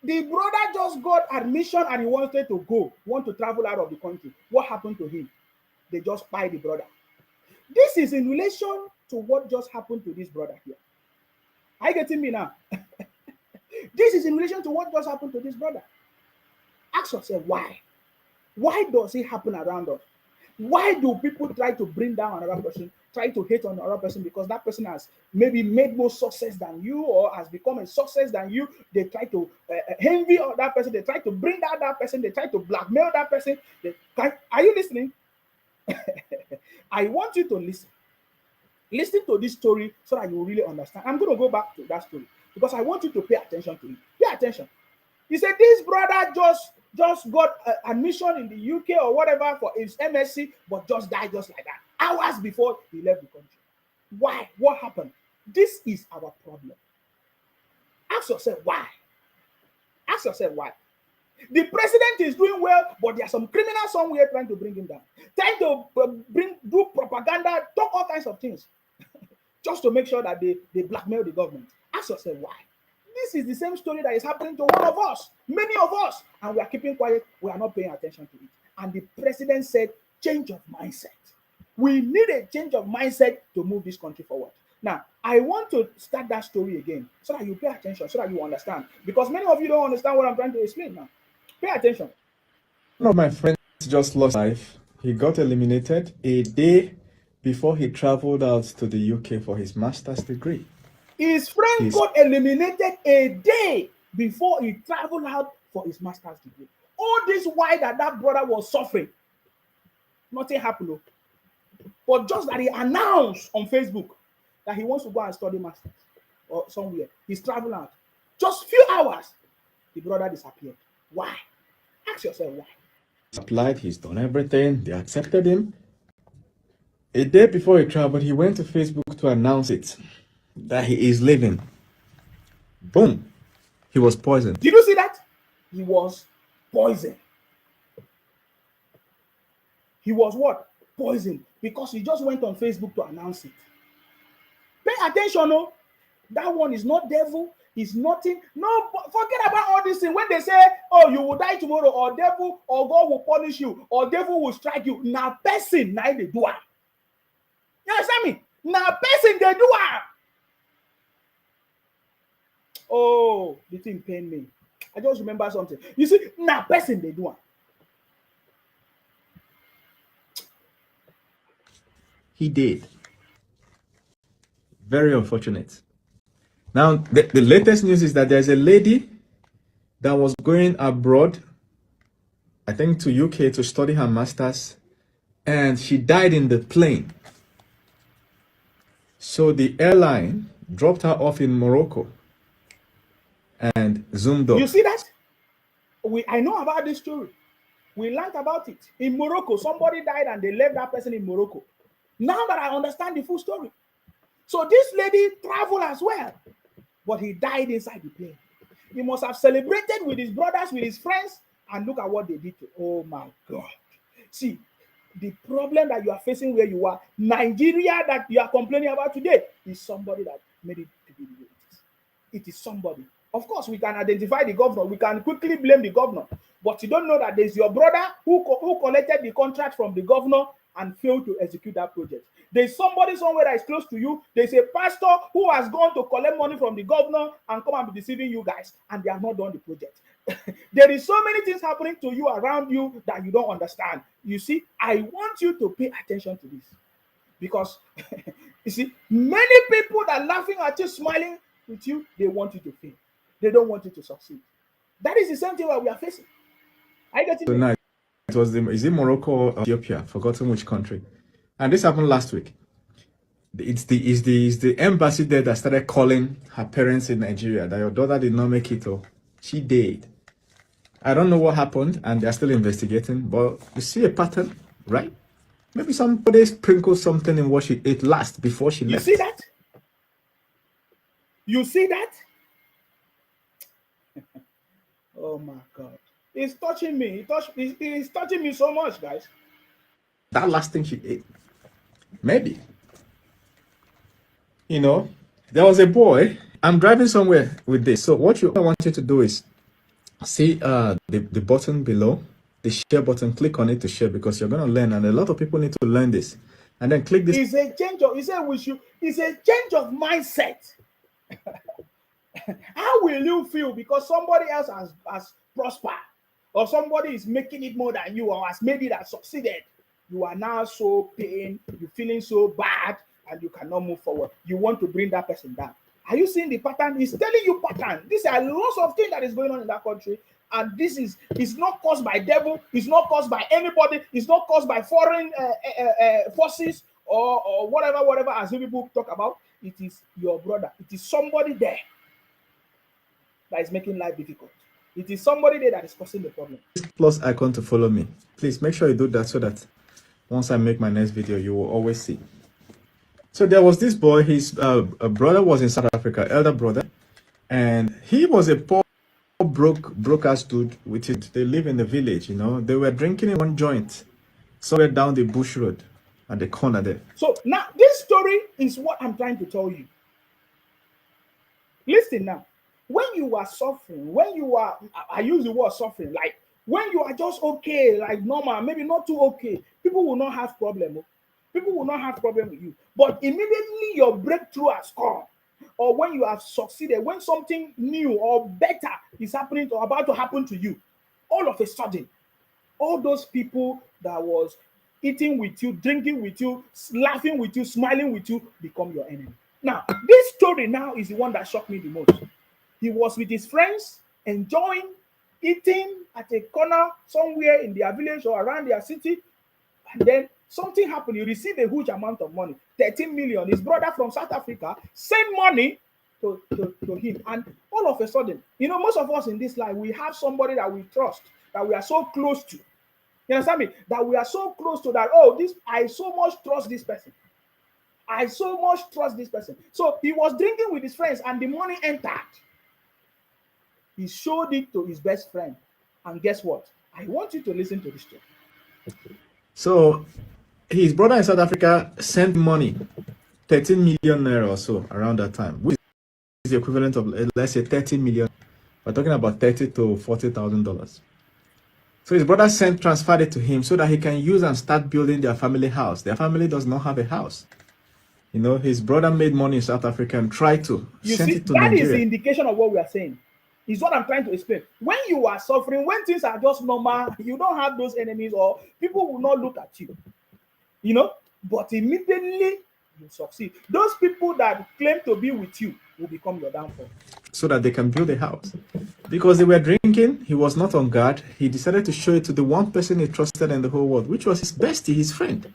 The brother just got admission and he want to travel out of the country. What happened to him? They just spy the brother. This is in relation to what just happened to this brother here. Are you getting me now? This is in relation to what just happened to this brother. Ask yourself why. Why does it happen around us? Why do people try to bring down another person, try to hate on another person because that person has maybe made more success than you or has become a success than you? They try to envy that person. They try to bring down that person. They try to blackmail that person. Are you listening? I want you to listen. Listen to this story so that you will really understand. I'm going to go back to that story because I want you to pay attention to it. Pay attention. He said this brother just got admission in the UK or whatever for his MSc, but just died just like that, hours before he left the country. Why? What happened? This is our problem. Ask yourself why. Ask yourself why. The president is doing well, but there are some criminals somewhere trying to bring him down. tend to do propaganda, talk all kinds of things, just to make sure that they blackmail the government. Ask yourself why. This is the same story that is happening to one of us, many of us, and we are keeping quiet. We are not paying attention to it. And the president said, change of mindset. We need a change of mindset to move this country forward. Now, I want to start that story again so that you pay attention, so that you understand. Because many of you don't understand what I'm trying to explain now. Pay attention. One of my friends just lost life. He got eliminated a day before he traveled out to the UK for his master's degree. His friend got eliminated a day before he traveled out for his master's degree. All this while that brother was suffering, nothing happened. But just that he announced on Facebook that he wants to go and study masters or somewhere. He's traveling out. Just few hours, the brother disappeared. Why? Ask yourself why. He's applied, he's done everything, they accepted him. A day before he traveled, he went to Facebook to announce it, that he is leaving. Boom. He was poisoned. Did you see that? He was poisoned. He was what? Poisoned. Because he just went on Facebook to announce it. Pay attention, no? That one is not devil. It's nothing. No, forget about all this thing. When they say, oh, you will die tomorrow, or devil, or God will punish you, or devil will strike you. Now, person, now they do it. You understand me? Now, person, they do it. Oh, the thing pain me. I just remember something. You see, now, person, they do it. He did. Very unfortunate. Now, the latest news is that there's a lady that was going abroad, I think to UK, to study her master's, and she died in the plane. So the airline dropped her off in Morocco and zoomed up. You see that? I know about this story. We learned about it. In Morocco, somebody died and they left that person in Morocco. Now that I understand the full story. So this lady traveled as well, but he died inside the plane. He must have celebrated with his brothers, with his friends, and look at what they did to. Oh my God. See, the problem that you are facing where you are, Nigeria that you are complaining about today, is somebody that made it to be the way it is. It is somebody. Of course, we can identify the governor. We can quickly blame the governor. But you don't know that there's your brother who collected the contract from the governor and failed to execute that project. There's somebody somewhere that is close to you. There's a pastor who has gone to collect money from the governor and come and be deceiving you guys, and they have not done the project. There is so many things happening to you around you that you don't understand. You see, I want you to pay attention to this, because you see, many people that are laughing at you, smiling with you, they want you to fail. They don't want you to succeed. That is the same thing that we are facing. I get it. Tonight, it was is it Morocco or Ethiopia? Forgotten which country. And this happened last week. It's the embassy there that started calling her parents in Nigeria that your daughter did not make it. Oh, she did. I don't know what happened, and they're still investigating. But you see a pattern, right? Maybe somebody sprinkled something in what she ate last before she left. You see that? You see that? Oh my God! It's touching me. It's touching me so much, guys. That last thing she ate. Maybe. You know, there was a boy. I'm driving somewhere with this. So what I want you to do is see the button below, the share button. Click on it to share, because you're going to learn, and a lot of people need to learn this. And then click this. It's a change of. It's a change of mindset. How will you feel because somebody else has prospered, or somebody is making it more than you, or has made it, has succeeded? You are now so pain, you're feeling so bad, and you cannot move forward. You want to bring that person down. Are you seeing the pattern? He's telling you pattern. These are lots of things that is going on in that country, and this is not caused by devil. It's not caused by anybody. It's not caused by foreign forces or whatever. As people talk about, it is your brother. It is somebody there that is making life difficult. It is somebody there that is causing the problem. Plus icon to follow me. Please make sure you do that so that once I make my next video, you will always see. So there was this boy, his brother was in South Africa, elder brother, and he was a poor, broke ass dude with it. They live in the village, you know. They were drinking in one joint. somewhere down the bush road at the corner there. So now this story is what I'm trying to tell you. Listen now. When you are suffering, when you are, I use the word suffering, like when you are just okay, like normal, maybe not too okay, people will not have problem. People will not have problem with you. But immediately your breakthrough has come, or when you have succeeded, when something new or better is happening or about to happen to you, all of a sudden, all those people that was eating with you, drinking with you, laughing with you, smiling with you, become your enemy. Now, this story now is the one that shocked me the most. He was with his friends, enjoying, eating at a corner somewhere in their village or around their city, and then something happened. He received a huge amount of money, 13 million. His brother from South Africa sent money to him. And all of a sudden, most of us in this life, we have somebody that we trust, that we are so close to. You understand me? That we are so close to that, I so much trust this person. I so much trust this person. So he was drinking with his friends and the money entered. He showed it to his best friend. And guess what? I want you to listen to this story. So his brother in South Africa sent money, 13 million naira or so around that time, which is the equivalent of, let's say, 30 million. We're talking about $30,000 to $40,000. So his brother transferred it to him so that he can use and start building their family house. Their family does not have a house. His brother made money in South Africa and tried to send it to that Nigeria. Is the indication of what we are saying. Is what I'm trying to explain. When you are suffering, when things are just normal, you don't have those enemies, or people will not look at you. But immediately you succeed. Those people that claim to be with you will become your downfall. So that they can build a house. Because they were drinking, he was not on guard. He decided to show it to the one person he trusted in the whole world, which was his bestie, his friend.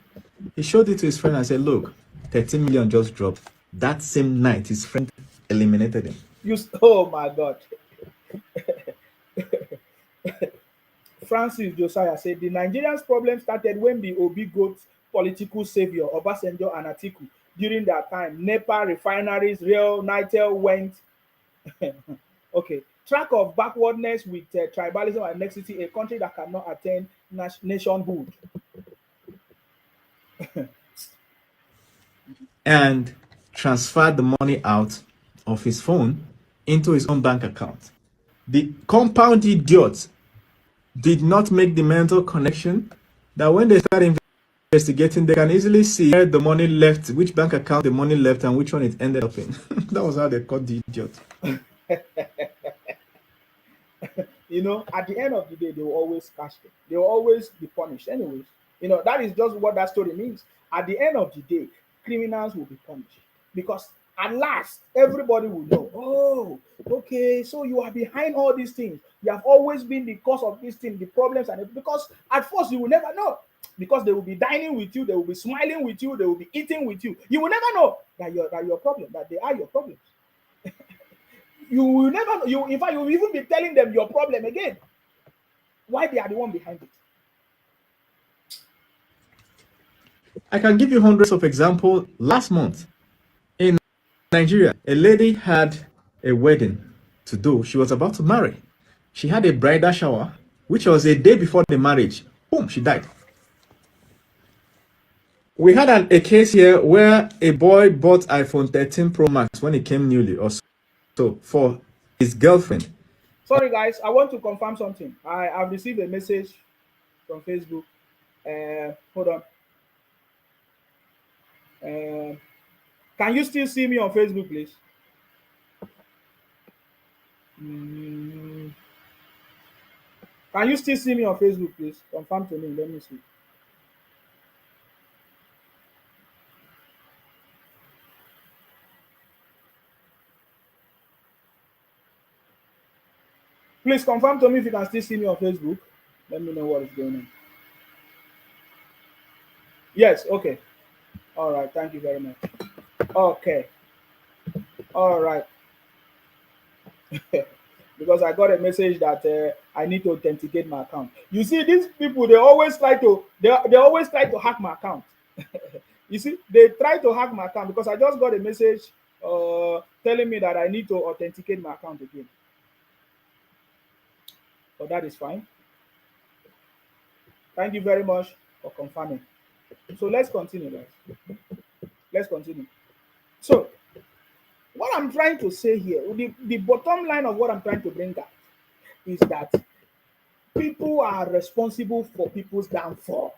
He showed it to his friend and said, look, 13 million just dropped. That same night, his friend eliminated him. Oh my God. Francis Josiah said the Nigerians' problem started when the Obi goat political savior Obasanjo and Atiku during their time. NEPA, refineries, Real, Nitel went. Okay. Track of backwardness with tribalism and ethnicity, a country that cannot attain nationhood. And transferred the money out of his phone into his own bank account. The compound idiots did not make the mental connection that when they start investigating, they can easily see where the money left, which bank account the money left, and which one it ended up in. That was how they caught the idiot. At the end of the day, they will always catch them. They will always be punished. Anyways, that is just what that story means. At the end of the day, criminals will be punished. Because at last, everybody will know, oh, okay, so you are behind all these things. You have always been the cause of these things, the problems, and because at first you will never know. Because they will be dining with you, they will be smiling with you, they will be eating with you. You will never know that your problem, that they are your problems. You will never know. In fact, you will even be telling them your problem again. Why they are the one behind it. I can give you hundreds of examples. Last month in Nigeria, a lady had a wedding to do. She was about to marry. She had a bridal shower, which was a day before the marriage. Boom, she died. We had a case here where a boy bought iPhone 13 Pro Max when it came newly or so for his girlfriend. Sorry guys, I want to confirm something. I've received a message from Facebook. Hold on. Can you still see me on Facebook, please? Can you still see me on Facebook, please? Confirm to me. Let me see. Please confirm to me if you can still see me on Facebook. Let me know what is going on. Yes, okay. All right, thank you very much. Okay. All right. Because I got a message that I need to authenticate my account. You see, these people, they always try to hack my account. You see, they try to hack my account because I just got a message telling me that I need to authenticate my account again. But that is fine. Thank you very much. or confirming. So let's continue, guys. Let's continue. So what I'm trying to say here, the bottom line of what I'm trying to bring up is that people are responsible for people's downfall.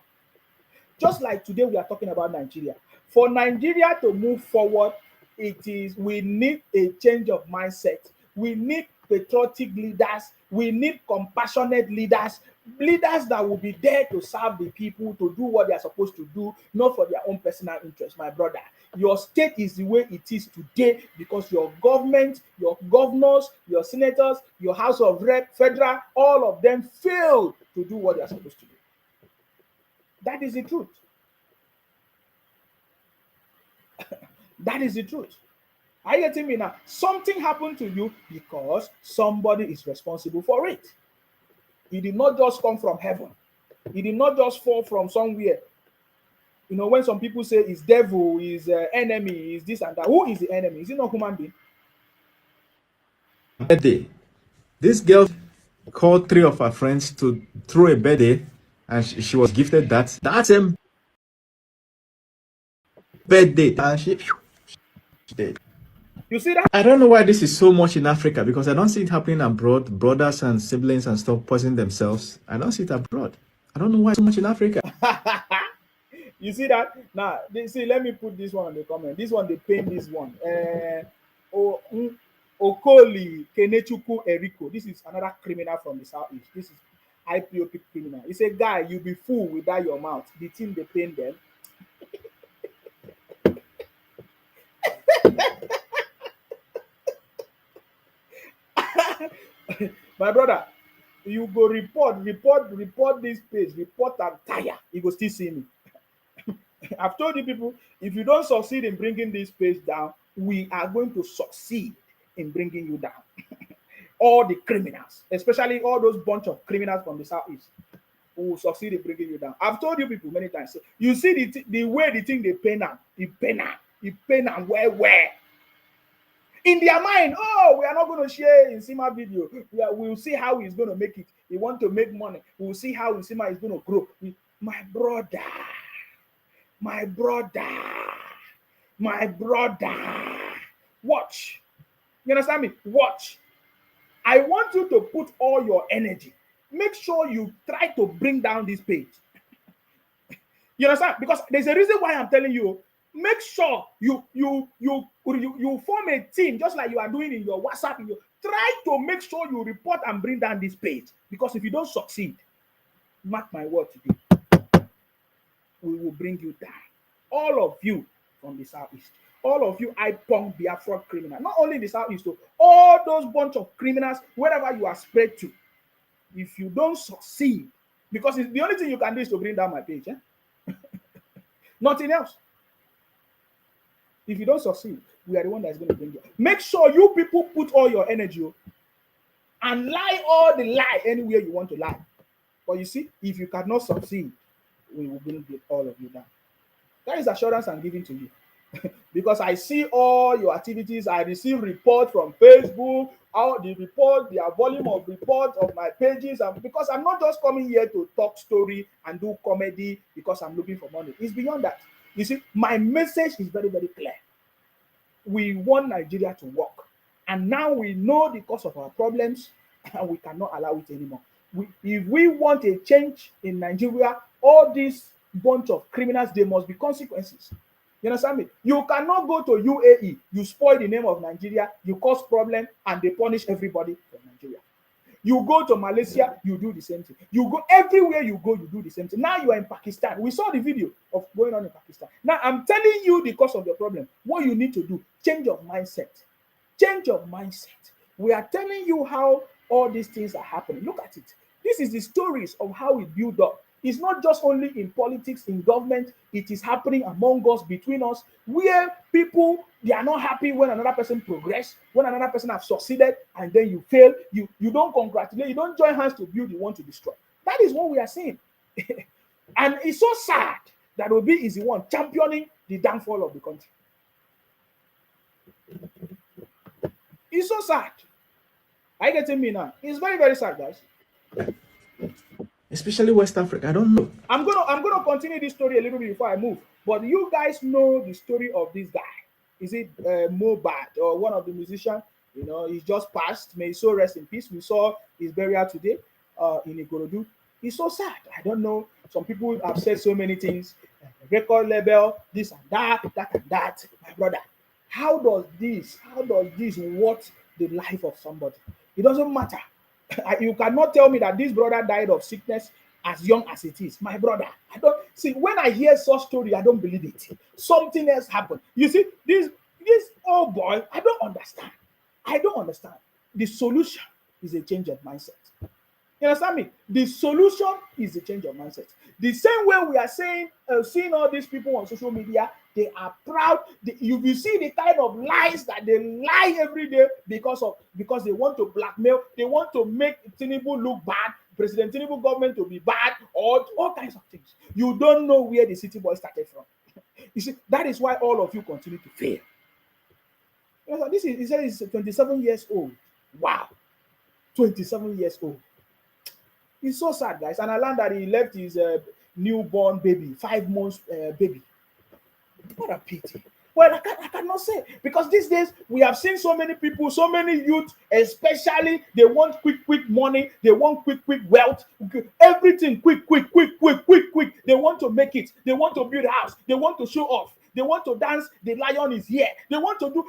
Just like today we are talking about Nigeria. For Nigeria to move forward, we need a change of mindset. We need patriotic leaders. We need compassionate leaders, leaders that will be there to serve the people, to do what they are supposed to do, not for their own personal interest. My brother, your state is the way it is today because your government, your governors, your senators, your House of Rep, federal, all of them failed to do what they are supposed to do. That is the truth. That is the truth. Are you getting me now? Something happened to you because somebody is responsible for it. It did not just come from heaven. It did not just fall from somewhere. You know, when some people say it's devil, is enemy, is this and that. Who is the enemy? Is it not human being? Birthday. This girl called 3 of her friends to throw a birthday, and she was gifted that same birthday, and she did. You see that? I don't know why this is so much in Africa because I don't see it happening abroad. Brothers and siblings and stuff poisoning themselves. I don't see it abroad. I don't know why so much in Africa. You see that? Now, see, let me put this one on the comment. This one, they paint this one. Okoli Kenechuku Eriko. This is another criminal from the southeast. This is IPOP criminal. He said, guy, you be fool without your mouth. The thing they paint them. My brother, you go report this page, report and tire. You go still see me. I've told you people, if you don't succeed in bringing this page down, we are going to succeed in bringing you down. All the criminals, especially all those bunch of criminals from the southeast, who will succeed in bringing you down. I've told you people many times. So you see the way the thing they pain them, where. In their mind, oh, we are not going to share Nsima video. We'll see how he's going to make it. He want to make money. We'll see how Nsima is going to grow. My brother, watch. You understand me? Watch. I want you to put all your energy. Make sure you try to bring down this page. You understand? Because there's a reason why I'm telling you. Make sure you form a team just like you are doing in your WhatsApp. Try to make sure you report and bring down this page. Because if you don't succeed, mark my word today, we will bring you down. All of you from the southeast, all of you IPONG Biafra criminal, not only in the southeast, all those bunch of criminals, wherever you are spread to, if you don't succeed, because the only thing you can do is to bring down my page, nothing else. If you don't succeed, we are the one that's going to bring you. Make sure you people put all your energy and lie all the lie anywhere you want to lie. But you see, if you cannot succeed, we will bring all of you down. That is assurance I'm giving to you. Because I see all your activities. I receive reports from Facebook, all the report, their volume of reports of my pages. And because I'm not just coming here to talk story and do comedy because I'm looking for money. It's beyond that. You see, my message is very, very clear. We want Nigeria to work. And now we know the cause of our problems and we cannot allow it anymore. If we want a change in Nigeria, all this bunch of criminals, there must be consequences. You understand me? You cannot go to UAE, you spoil the name of Nigeria, you cause problem, and they punish everybody from Nigeria. You go to Malaysia, you do the same thing. You go everywhere you go, you do the same thing. Now you are in Pakistan. We saw the video of going on in Pakistan. Now I'm telling you the cause of the problem. What you need to do, change your mindset. Change your mindset. We are telling you how all these things are happening. Look at it. This is the stories of how we build up. It's not just only in politics, in government. It is happening among us, between us, where people, they are not happy when another person progress, when another person has succeeded, and then you fail. You don't congratulate. You don't join hands to build. You want to destroy. That is what we are seeing. And it's so sad that Obi is the one championing the downfall of the country. It's so sad. Are you getting me now? It's very, very sad, guys. especially West Africa. I don't know. I'm gonna continue this story a little bit before I move. But you guys know the story of this guy. Is it Mohbad or one of the musicians? You know, he just passed. May his soul rest in peace. We saw his burial today in Ikorodu. It's so sad. I don't know. Some people have said so many things. Record label, this and that and that. My brother, how does this what the life of somebody? It doesn't matter. You cannot tell me that this brother died of sickness as young as it is. My brother, I don't see. When I hear such story, I don't believe it. Something else happened. You see, this old boy, I don't understand. The solution is a change of mindset. You understand me? The solution is a change of mindset. The same way we are saying, seeing all these people on social media, they are proud. You will see the kind of lies that they lie every day because they want to blackmail. They want to make Tinubu look bad, President Tinubu government to be bad, or all kinds of things. You don't know where the city boy started from. You see, that is why all of you continue to fail. You know, he said he's 27 years old. Wow, 27 years old. It's so sad, guys. And I learned that he left his newborn baby, 5 months baby. What a pity. Well, I cannot say, because these days we have seen so many people, so many youth, especially they want quick money, they want quick wealth, everything quick. They want to make it. They want to build a house. They want to show off. They want to dance. The lion is here. They want to do.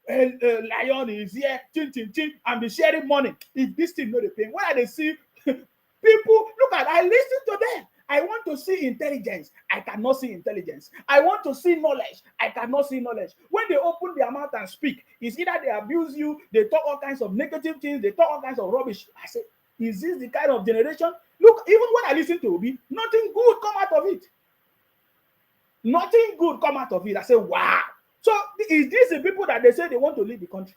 Lion is here, chin, and be sharing money. If this thing not the pain, why they see people? Look at, I listen to them. I want to see intelligence. I cannot see intelligence. I want to see knowledge. I cannot see knowledge. When they open their mouth and speak, it's either they abuse you, they talk all kinds of negative things, they talk all kinds of rubbish. I say, is this the kind of generation? Look, even when I listen to Obi, nothing good come out of it. Nothing good come out of it. I say, wow. So is this the people that they say they want to lead the country?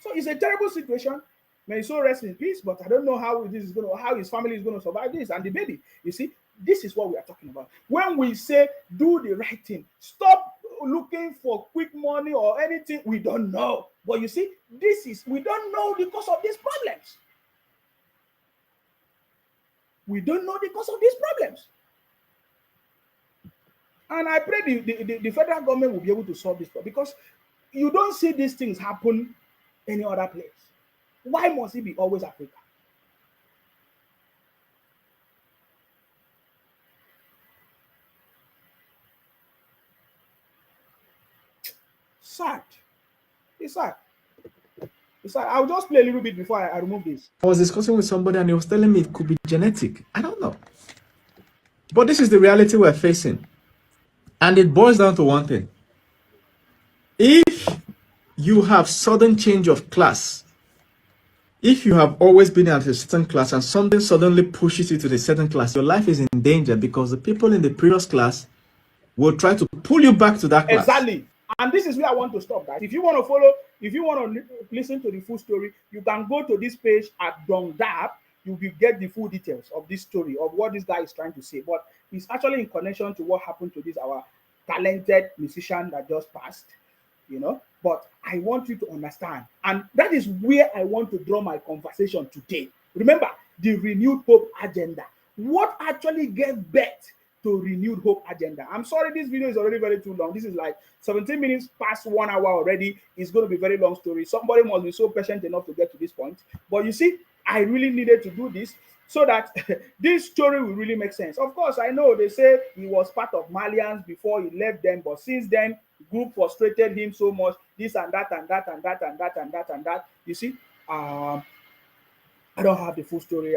So it's a terrible situation. May his soul rest in peace, but I don't know how his family is going to survive this. And the baby, you see, this is what we are talking about. When we say do the right thing, stop looking for quick money or anything. We don't know. But you see, we don't know the cause of these problems. We don't know the cause of these problems. And I pray the federal government will be able to solve this problem, because you don't see these things happen any other place. Why must it be always Africa? Sad. It's sad. It's sad. I'll just play a little bit before I remove this. I was discussing with somebody and he was telling me it could be genetic. I don't know. But this is the reality we're facing. And it boils down to one thing. If you have sudden change of class, if you have always been at a certain class and something suddenly pushes you to the certain class, your life is in danger, because the people in the previous class will try to pull you back to that class. Exactly. And this is where I want to stop, guys. If you want to follow, if you want to listen to the full story, you can go to this page at Dongdap. You will get the full details of this story, of what this guy is trying to say. But it's actually in connection to what happened to this our talented musician that just passed, you know. But I want you to understand, and that is where I want to draw my conversation today. Remember, the renewed hope agenda. What actually gave birth to renewed hope agenda? I'm sorry, this video is already very too long. This is like 17 minutes past 1 hour already. It's going to be a very long story. Somebody must be so patient enough to get to this point. But you see, I really needed to do this so that this story will really make sense. Of course, I know they say he was part of Malians before he left them, but since then, group frustrated him so much, this and that and that and that and that and that and that. You see, I don't have the full story,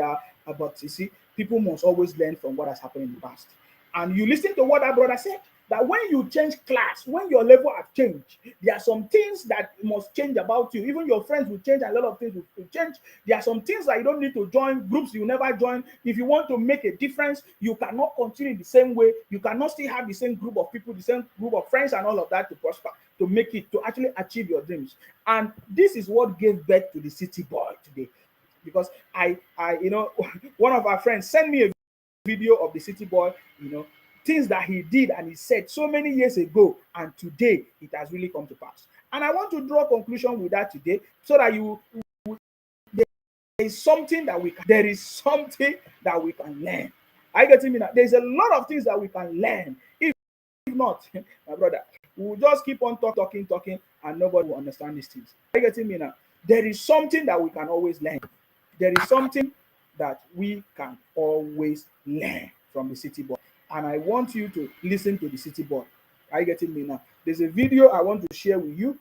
but you see, people must always learn from what has happened in the past. And you listen to what that brother said, that when you change class, when your level has changed, there are some things that must change about you. Even your friends will change, a lot of things will change. There are some things that you don't need to join, groups you never join. If you want to make a difference, you cannot continue the same way. You cannot still have the same group of people, the same group of friends and all of that to prosper, to make it, to actually achieve your dreams. And this is what gave birth to the city boy today. Because I you know, one of our friends sent me a video of the city boy, you know, things that he did and he said so many years ago, and today it has really come to pass. And I want to draw a conclusion with that today, so that is something that we can, there is something that we can learn. I get me now. There's a lot of things that we can learn. If not, my brother, we will just keep on talking, and nobody will understand these things. I get me now. There is something that we can always learn. There is something that we can always learn from the city boy. And I want you to listen to the city boy. Are you getting me now? There's a video I want to share with you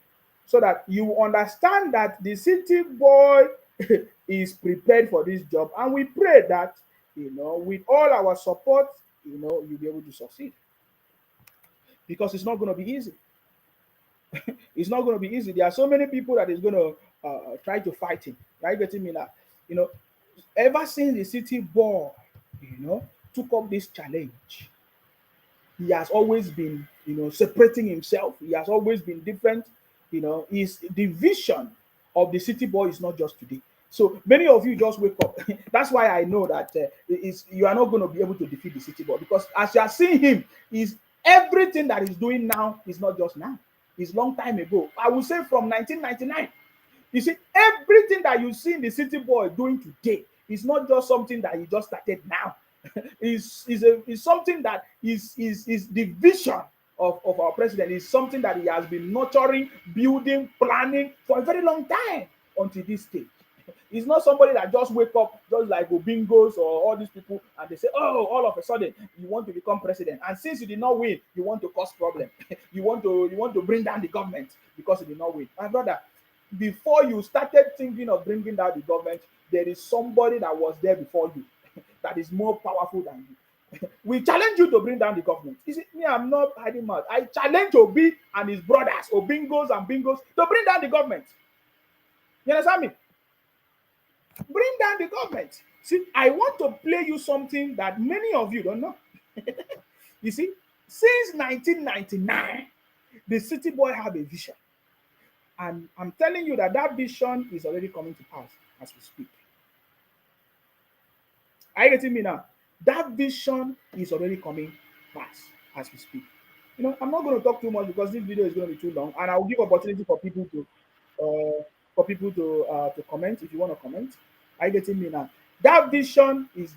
so that you understand that the city boy is prepared for this job. And we pray that, with all our support, you'll be able to succeed. Because it's not going to be easy. It's not going to be easy. There are so many people that is going to try to fight him. Are you getting me now? Ever since the city boy, took up this challenge, he has always been, separating himself. He has always been different. His the vision of the city boy is not just today. So many of you just wake up. That's why I know that you are not going to be able to defeat the city boy, because as you are seeing him, is everything that he's doing now is not just now. It's long time ago. I would say from 1999. You see, everything that you see in the city boy doing today is not just something that he just started now. Is something that is the vision of our president. Is something that he has been nurturing, building, planning for a very long time until this stage. He's not somebody that just wake up just like Obingos or all these people and they say, oh, all of a sudden you want to become president, and since you did not win, you want to cause problem. you want to bring down the government because you did not win. My brother, before you started thinking of bringing down the government, there is somebody that was there before you that is more powerful than you. We challenge you to bring down the government. You see, me, I'm not hiding mouth. I challenge Obi and his brothers, Obingos and Bingos, to bring down the government. You understand me? Bring down the government. See, I want to play you something that many of you don't know. You see, since 1999, the city boy have a vision. And I'm telling you that vision is already coming to pass as we speak. Are you getting me now? That vision is already coming fast as we speak. I'm not going to talk too much because this video is going to be too long, and I will give opportunity for people to comment if you want to comment. Are you getting me now? That vision is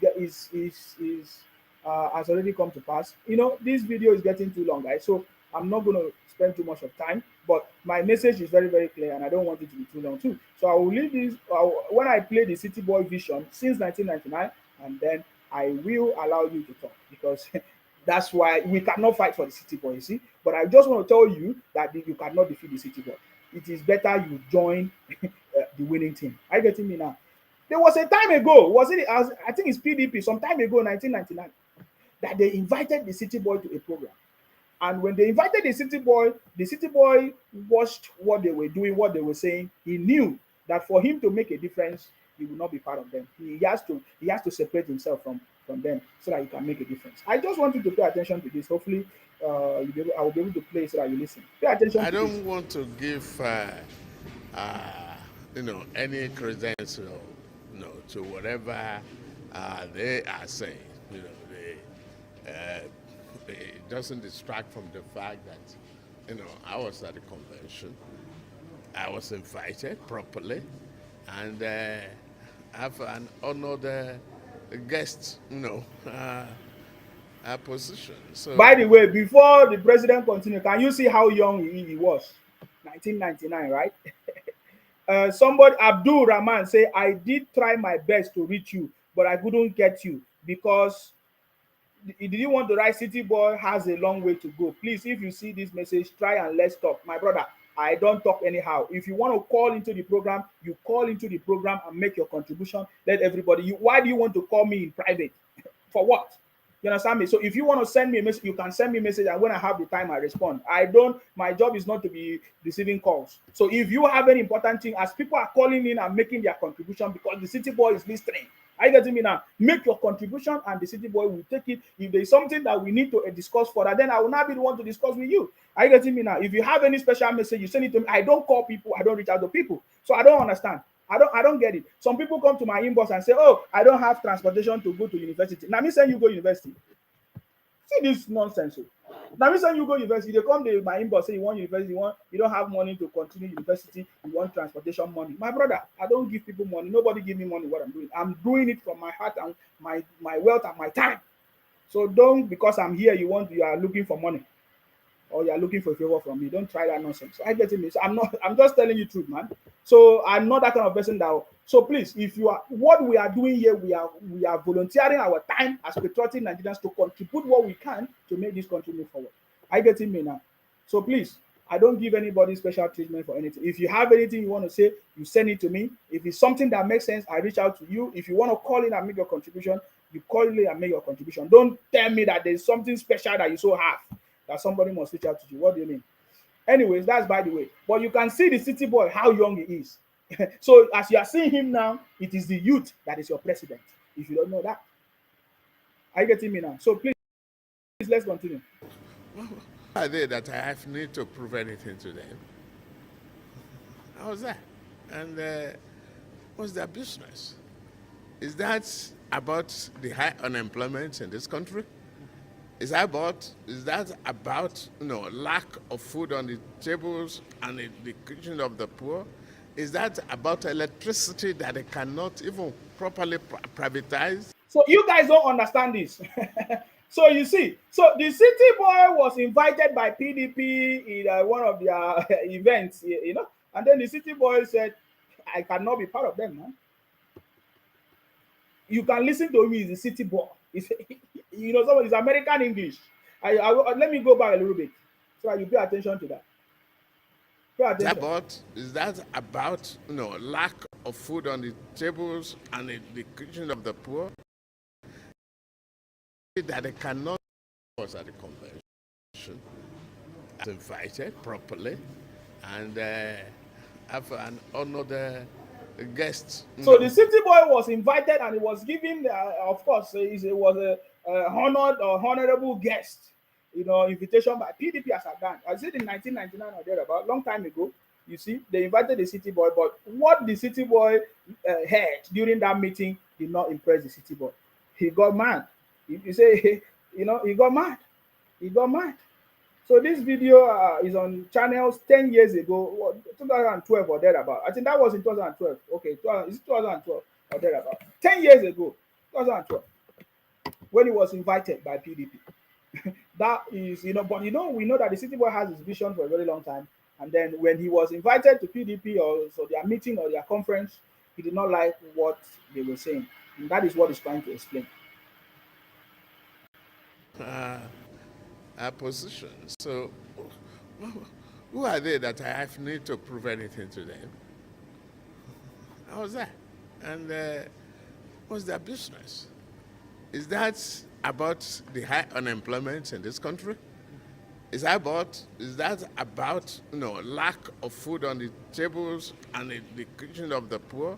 has already come to pass. This video is getting too long, guys, so I'm not going to spend too much of time. But my message is very, very clear, and I don't want it to be too long too. So I will leave this when I play the city boy vision since 1999. And then I will allow you to talk, because that's why we cannot fight for the city boy, you see. But I just want to tell you that you cannot defeat the city boy. It is better you join the winning team. Are you getting me now? There was a time ago, I think it's PDP, some time ago, 1999, that they invited the city boy to a program. And when they invited the city boy watched what they were doing, what they were saying. He knew that for him to make a difference, he will not be part of them. He has to separate himself from them so that he can make a difference. I just want you to pay attention to this. Hopefully, I will be able to play so that you listen. Pay attention. I don't want to give any credential, to whatever they are saying. It doesn't distract from the fact that I was at the convention. I was invited properly, and have an honored guest, position. So, by the way, before the president continued, can you see how young he was? 1999, right? Somebody, Abdul Rahman, say, I did try my best to reach you, but I couldn't get you because he didn't want to write city boy has a long way to go. Please, if you see this message, try and let's talk. My brother, I don't talk anyhow. If you want to call into the program, you call into the program and make your contribution. Let everybody. Why do you want to call me in private? For what? You understand me? So if you want to send me a message, you can send me a message, and when I have the time, I respond. My job is not to be receiving calls. So if you have any important thing, as people are calling in and making their contribution because the city boy is listening, are you getting me now? Make your contribution and the city boy will take it. If there is something that we need to discuss further, then I will not be the one to discuss with you. Are you getting me now? If you have any special message, you send it to me. I don't call people. I don't reach out to people. So I don't understand. I don't get it. Some people come to my inbox and say, oh, I don't have transportation to go to university. Now me saying you go to university. See this nonsense. Now, when you go university, they come to my inbox say you want university, you don't have money to continue university, you want transportation money. My brother, I don't give people money. Nobody give me money. What I'm doing, I'm doing it from my heart and my wealth and my time. So don't, because I'm here, you are looking for money or you are looking for a favor from me. Don't try that nonsense. I get it. So I'm just telling you truth, man. So I'm not that kind of person that. So please, if you are, what we are doing here, we are volunteering our time as patriotic Nigerians to contribute what we can to make this country move forward. I get it me now. So please, I don't give anybody special treatment for anything. If you have anything you want to say, you send it to me. If it's something that makes sense, I reach out to you. If you want to call in and make your contribution, you call in and make your contribution. Don't tell me that there's something special that you so have that somebody must reach out to you. What do you mean? Anyways, that's by the way. But you can see the city boy, how young he is. So as you are seeing him now, it is the youth that is your president. If you don't know that. Are you getting me now? So please let's continue. Are they that I have need to prove anything to them? How's that? And what's their business? Is that about the high unemployment in this country? Is that about lack of food on the tables and the kitchen of the poor? Is that about electricity that they cannot even properly privatize? So you guys don't understand this. So you see, so the city boy was invited by PDP in one of their events, and then the city boy said, I cannot be part of them, man. You can listen to me, he's a city boy. Someone is American English. Let me go back a little bit so that you pay attention to that. Is that about lack of food on the tables and the kitchen of the poor? That they cannot was at the convention, invited properly, and have an honored guest. So the city boy was invited, and he was given, of course, it was a honored or honorable guest, invitation by PDP as a gang. I said in 1999 or thereabout, long time ago. You see, they invited the city boy, but what the city boy heard during that meeting did not impress the city boy. He got mad. You say, he got mad. He got mad. So this video is on channels 10 years ago, 2012 or thereabout. I think that was in 2012. Okay, is it 2012 or thereabout? 10 years ago, 2012, when he was invited by PDP. That is, but we know that the city boy has his vision for a very long time. And then when he was invited to PDP or so their meeting or their conference, he did not like what they were saying. And that is what he's trying to explain. Our position. So, who are they that I have need to prove anything to them? How's that? And what's their business? Is that about the high unemployment in this country? Is that about lack of food on the tables and the kitchen of the poor?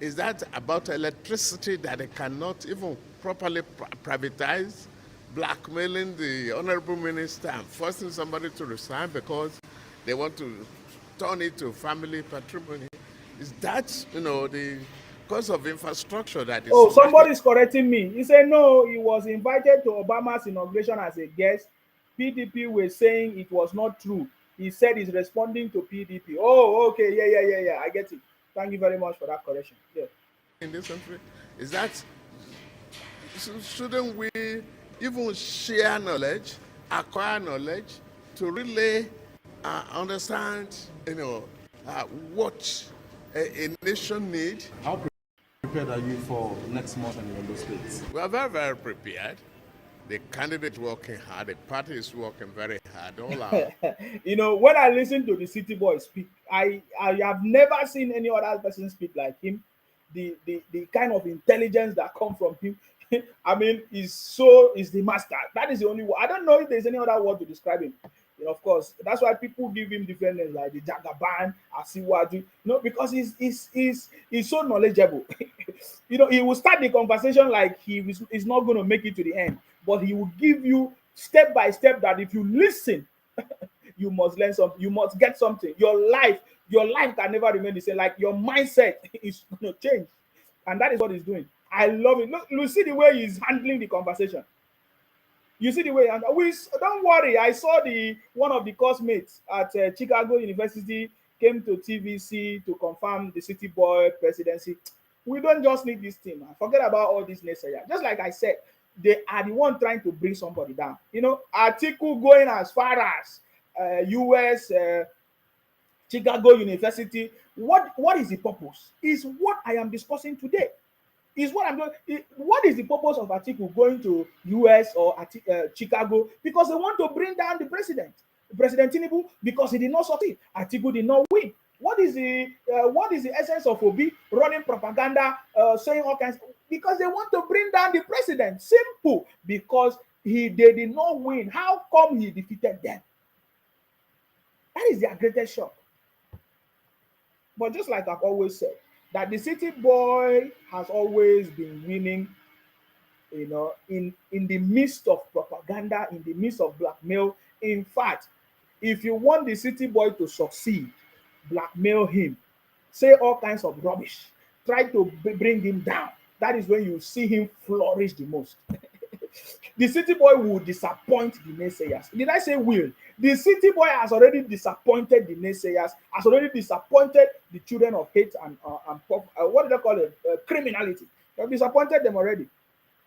Is that about electricity that they cannot even properly privatize? Blackmailing the honorable minister and forcing somebody to resign because they want to turn it to family patrimony. Is that, the cause of infrastructure that is... Oh, somebody is correcting me. He said, no, he was invited to Obama's inauguration as a guest. PDP were saying it was not true. He said he's responding to PDP. Oh, okay, yeah, I get it. Thank you very much for that correction. Yeah. In this country, is that, shouldn't we even share knowledge, acquire knowledge, to really understand, what a nation needs? How prepared are you for next month in Ondo State? We are very, very prepared. The candidate working hard, the party is working very hard. All out. When I listen to the city boy speak, I have never seen any other person speak like him. The kind of intelligence that comes from him. I mean, is the master. That is the only word. I don't know if there's any other word to describe him. Of course, that's why people give him different names like the Jagaban, Asiwaju. Because he's so knowledgeable. He will start the conversation like he's not going to make it to the end, but he will give you step by step that if you listen, you must learn something. You must get something. Your life can never remain the same. Like your mindset is going to change, and that is what he's doing. I love it. Look, see the way he's handling the conversation. You see the way, and we don't worry. I saw the one of the classmates at Chicago University came to TVC to confirm the City Boy presidency. We don't just need this team. Man. Forget about all this necessary. Just like I said, they are the one trying to bring somebody down. You know, Atiku going as far as US Chicago University. What is the purpose? Is what I am discussing today. Is what I'm doing. What is the purpose of Atiku going to US or Chicago? Because they want to bring down the president, President Tinubu, because he did not succeed. Atiku did not win. What is the essence of Obi running propaganda, saying all kinds? Because they want to bring down the president. Simple. Because they did not win. How come he defeated them? That is their greatest shock. But just like I've always said, that the City Boy has always been winning, you know, in the midst of propaganda, in the midst of blackmail. In fact, if you want the City Boy to succeed, blackmail him, say all kinds of rubbish, try to bring him down. That is when you see him flourish the most. The City Boy will disappoint the naysayers. Did I say will? The City Boy has already disappointed the naysayers, has already disappointed the children of hate and what do they call it? Criminality. They have disappointed them already.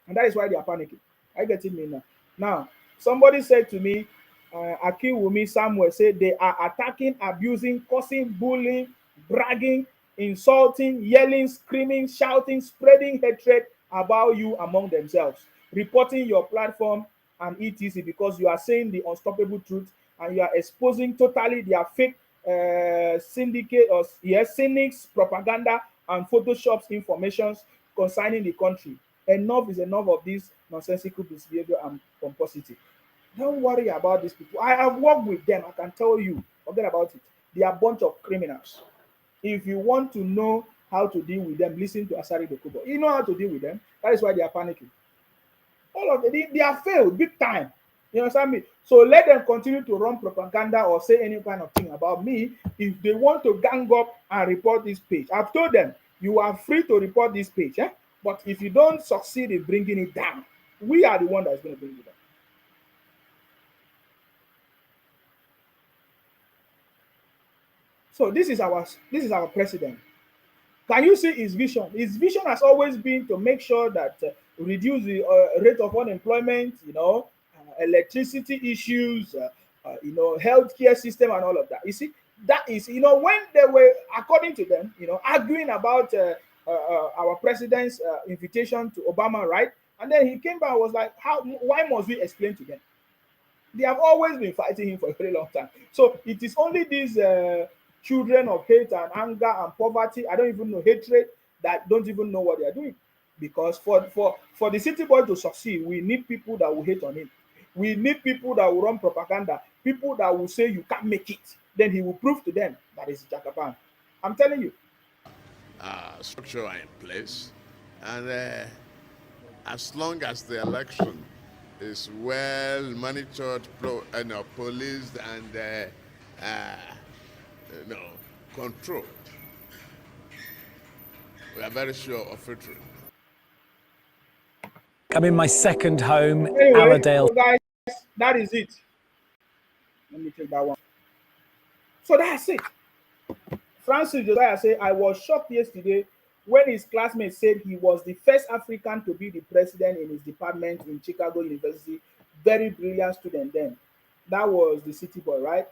And that is why they are panicking. I get it now. Now, somebody said to me, Akiwumi Samuel said they are attacking, abusing, cursing, bullying, bragging, insulting, yelling, screaming, shouting, spreading hatred about you among themselves, reporting your platform and etc. because you are saying the unstoppable truth and you are exposing totally their fake syndicate or cynics, propaganda, and photoshops informations concerning the country. Enough is enough of this nonsensical misbehavior and pomposity. Don't worry about these people. I have worked with them. I can tell you. Forget about it. They are a bunch of criminals. If you want to know how to deal with them, listen to Asari Dokubo. You know how to deal with them. That is why they are panicking. All of them, they are failed big time. You understand me? So let them continue to run propaganda or say any kind of thing about me. If they want to gang up and report this page, I've told them, you are free to report this page. Eh? But if you don't succeed in bringing it down, we are the one that's going to bring it down. So this is our president. Can you see his vision? His vision has always been to make sure that reduce the rate of unemployment, you know, electricity issues, you know, healthcare system and all of that. You see, that is, you know, when they were, according to them, you know, arguing about our president's invitation to Obama, right? And then he came back and was like, why must we explain to them? They have always been fighting him for a very long time. So it is only these children of hate and anger and poverty, I don't even know, hatred, that don't even know what they are doing. Because for the City Boy to succeed, we need people that will hate on him. We need people that will run propaganda, people that will say you can't make it. Then he will prove to them that it's Jagaban. I'm telling you. Structure are in place. And as long as the election is well monitored, policed, and controlled, we are very sure of victory. I'm in my second home, Anyway, Aradale. so guys, that is it. Let me take that one. So that's it. Francis Josiah said, I was shocked yesterday when his classmates said he was the first African to be the president in his department in Chicago University. Very brilliant student then. That was the City Boy, right?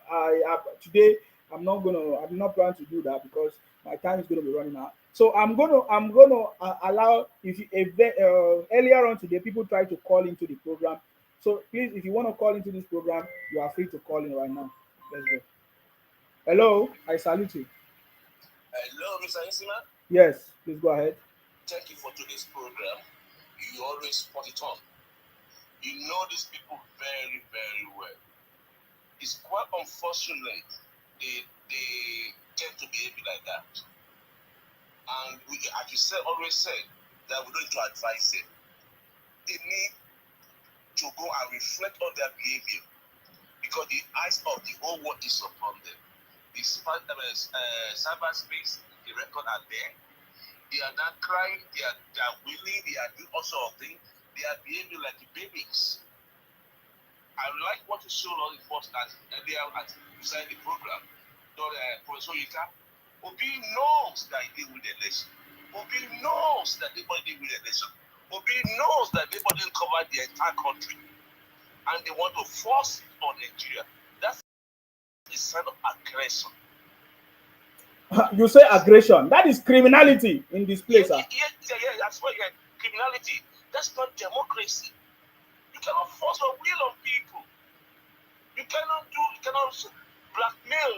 Today I'm not planning to do that because my time is going to be running out. So I'm gonna allow, earlier on today people try to call into the program. So please, if you want to call into this program, you are free to call in right now. Let's go. Hello, I salute you. Hello, Mr. Isima. Yes, please go ahead. Thank you for today's program. You always put it on. You know these people very, very well. It's quite unfortunate they tend to behave like that. And we, as you said, always said that we don't need to advise them. They need to go and reflect on their behavior because the eyes of the whole world is upon them. The cyberspace, the record are there. They are not crying, they are willing, they are doing all sorts of things. They are behaving like the babies. I like what you showed us earlier beside the program. Professor Yika, Obi knows that he did with the election. Obi knows that everybody did with the election. Obi knows that everybody didn't cover the entire country. And they want to force it on Nigeria. That's a sign of aggression. You say aggression. That is criminality in this place. Yeah, that's why criminality. That's not democracy. You cannot force your will on people. You cannot blackmail,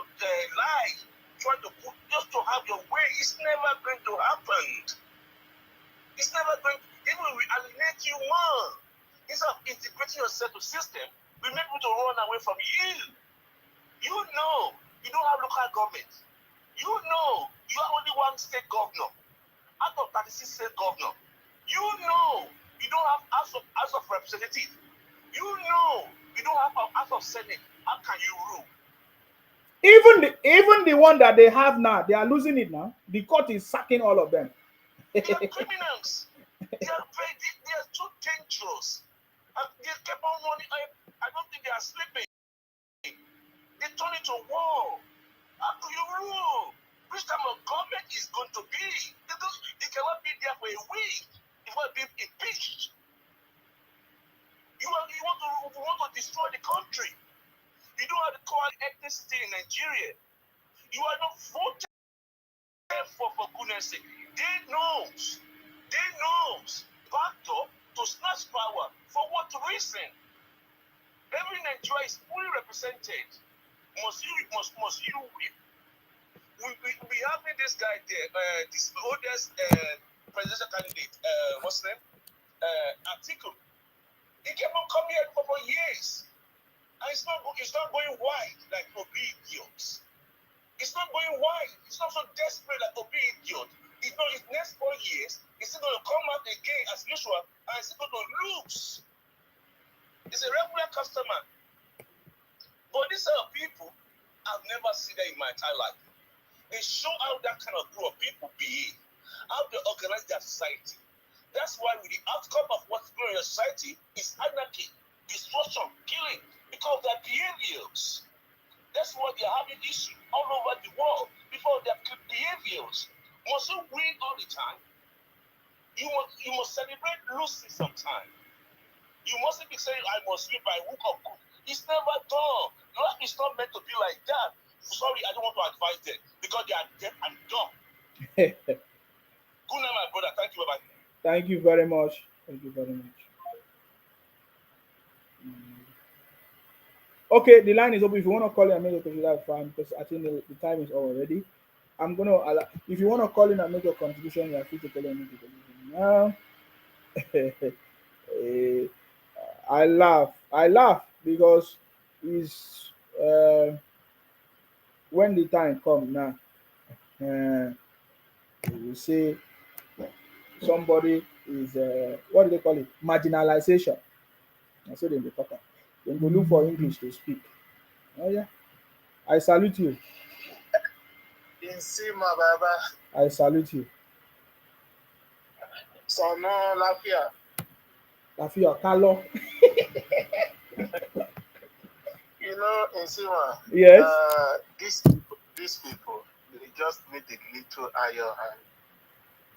lie, try to put just to have your way. It's never going to happen. It's never going to, it will alienate you more. Instead of integrating yourself to system, we make people to run away from you. You know, you don't have local government. You know, you are only one state governor out of 36 state governor. You know, you don't have House of Representatives. You know, you don't have a House of Senate. How can you rule? Even the one that they have now, they are losing it now. The court is sacking all of them. They are criminals. They are too dangerous. And they keep on running. I don't think they are sleeping. They turn it to war. How do you rule? Which type of government is going to be? They cannot be there for a week before being impeached. You want to destroy the country. You don't have the core ethnicity in Nigeria. You are not voted for goodness sake. They knows. Backed up to snatch power. For what reason? Every Nigeria is fully represented. Must you win? We having this guy there, this oldest presidential candidate, what's his name? Atiku. He kept on coming here for years. And it's not going wide like Obi-Idiot. It's not going wide. It's not so desperate like Obi-Idiot. His next 4 years, he's still going to come out again as usual, and he's still going to lose. He's a regular customer. But these are people I've never seen that in my entire life. They show how that kind of group of people behave, how they organize their society. That's why the outcome of what's going on in society is anarchy, destruction, killing, because of their behaviors. That's why they're having issues all over the world because of their behaviors. Must you win all the time? You must celebrate losing sometime. You mustn't be saying, I must live by hook or crook. It's never done. Life is not meant to be like that. Sorry, I don't want to advise them because they are deaf and dumb. Good night, my brother. Thank you. Bye-bye. Thank you very much. Okay, the line is open. If you want to call in and make a contribution, that's fine because I think the time is already. I'm going to allow, if you want to call in and make a contribution, you are free to call in and make a contribution now. I laugh because it's when the time comes now, you say somebody is what do they call it? Marginalization. I said in the talk. Then go look for English to speak. Oh yeah. I salute you. I salute you. So no, Lafia Carlo. You know, Nsima. Yes. These people, they just need a little iron hand.